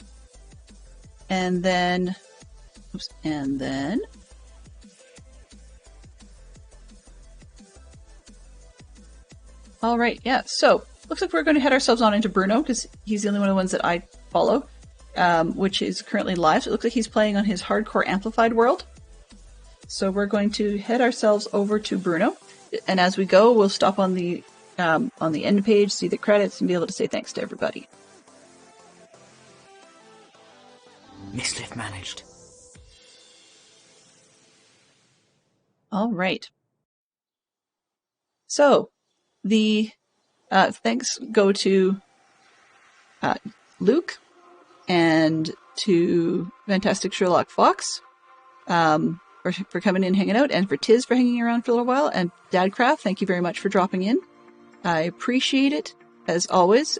And then, oops, and then. All right, yeah. So looks like we're going to head ourselves on into Bruno because he's the only one of the ones that I follow, which is currently live. So it looks like he's playing on his hardcore amplified world. So we're going to head ourselves over to Bruno, and as we go, we'll stop on the end page, see the credits, and be able to say thanks to everybody. Miscliff managed. All right. So the thanks go to Luke and to Fantastic Sherlock Fox for coming in and hanging out, and for Tiz for hanging around for a little while, and Dadcraft, thank you very much for dropping in. I appreciate it, as always.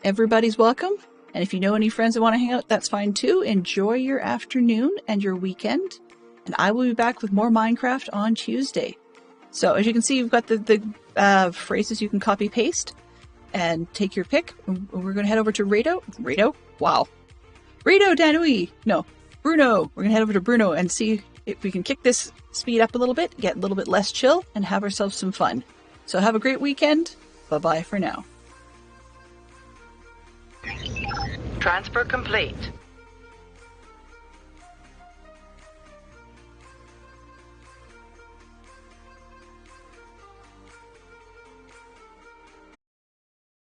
Everybody's welcome, and if you know any friends that want to hang out, that's fine too. Enjoy your afternoon and your weekend, and I will be back with more Minecraft on Tuesday. So as you can see, you've got the phrases you can copy paste and take your pick. We're going to head over to Rado. Wow. Rado Danui. No, Bruno. We're going to head over to Bruno and see if we can kick this speed up a little bit, get a little bit less chill, and have ourselves some fun. So have a great weekend. Bye-bye for now. Transfer complete.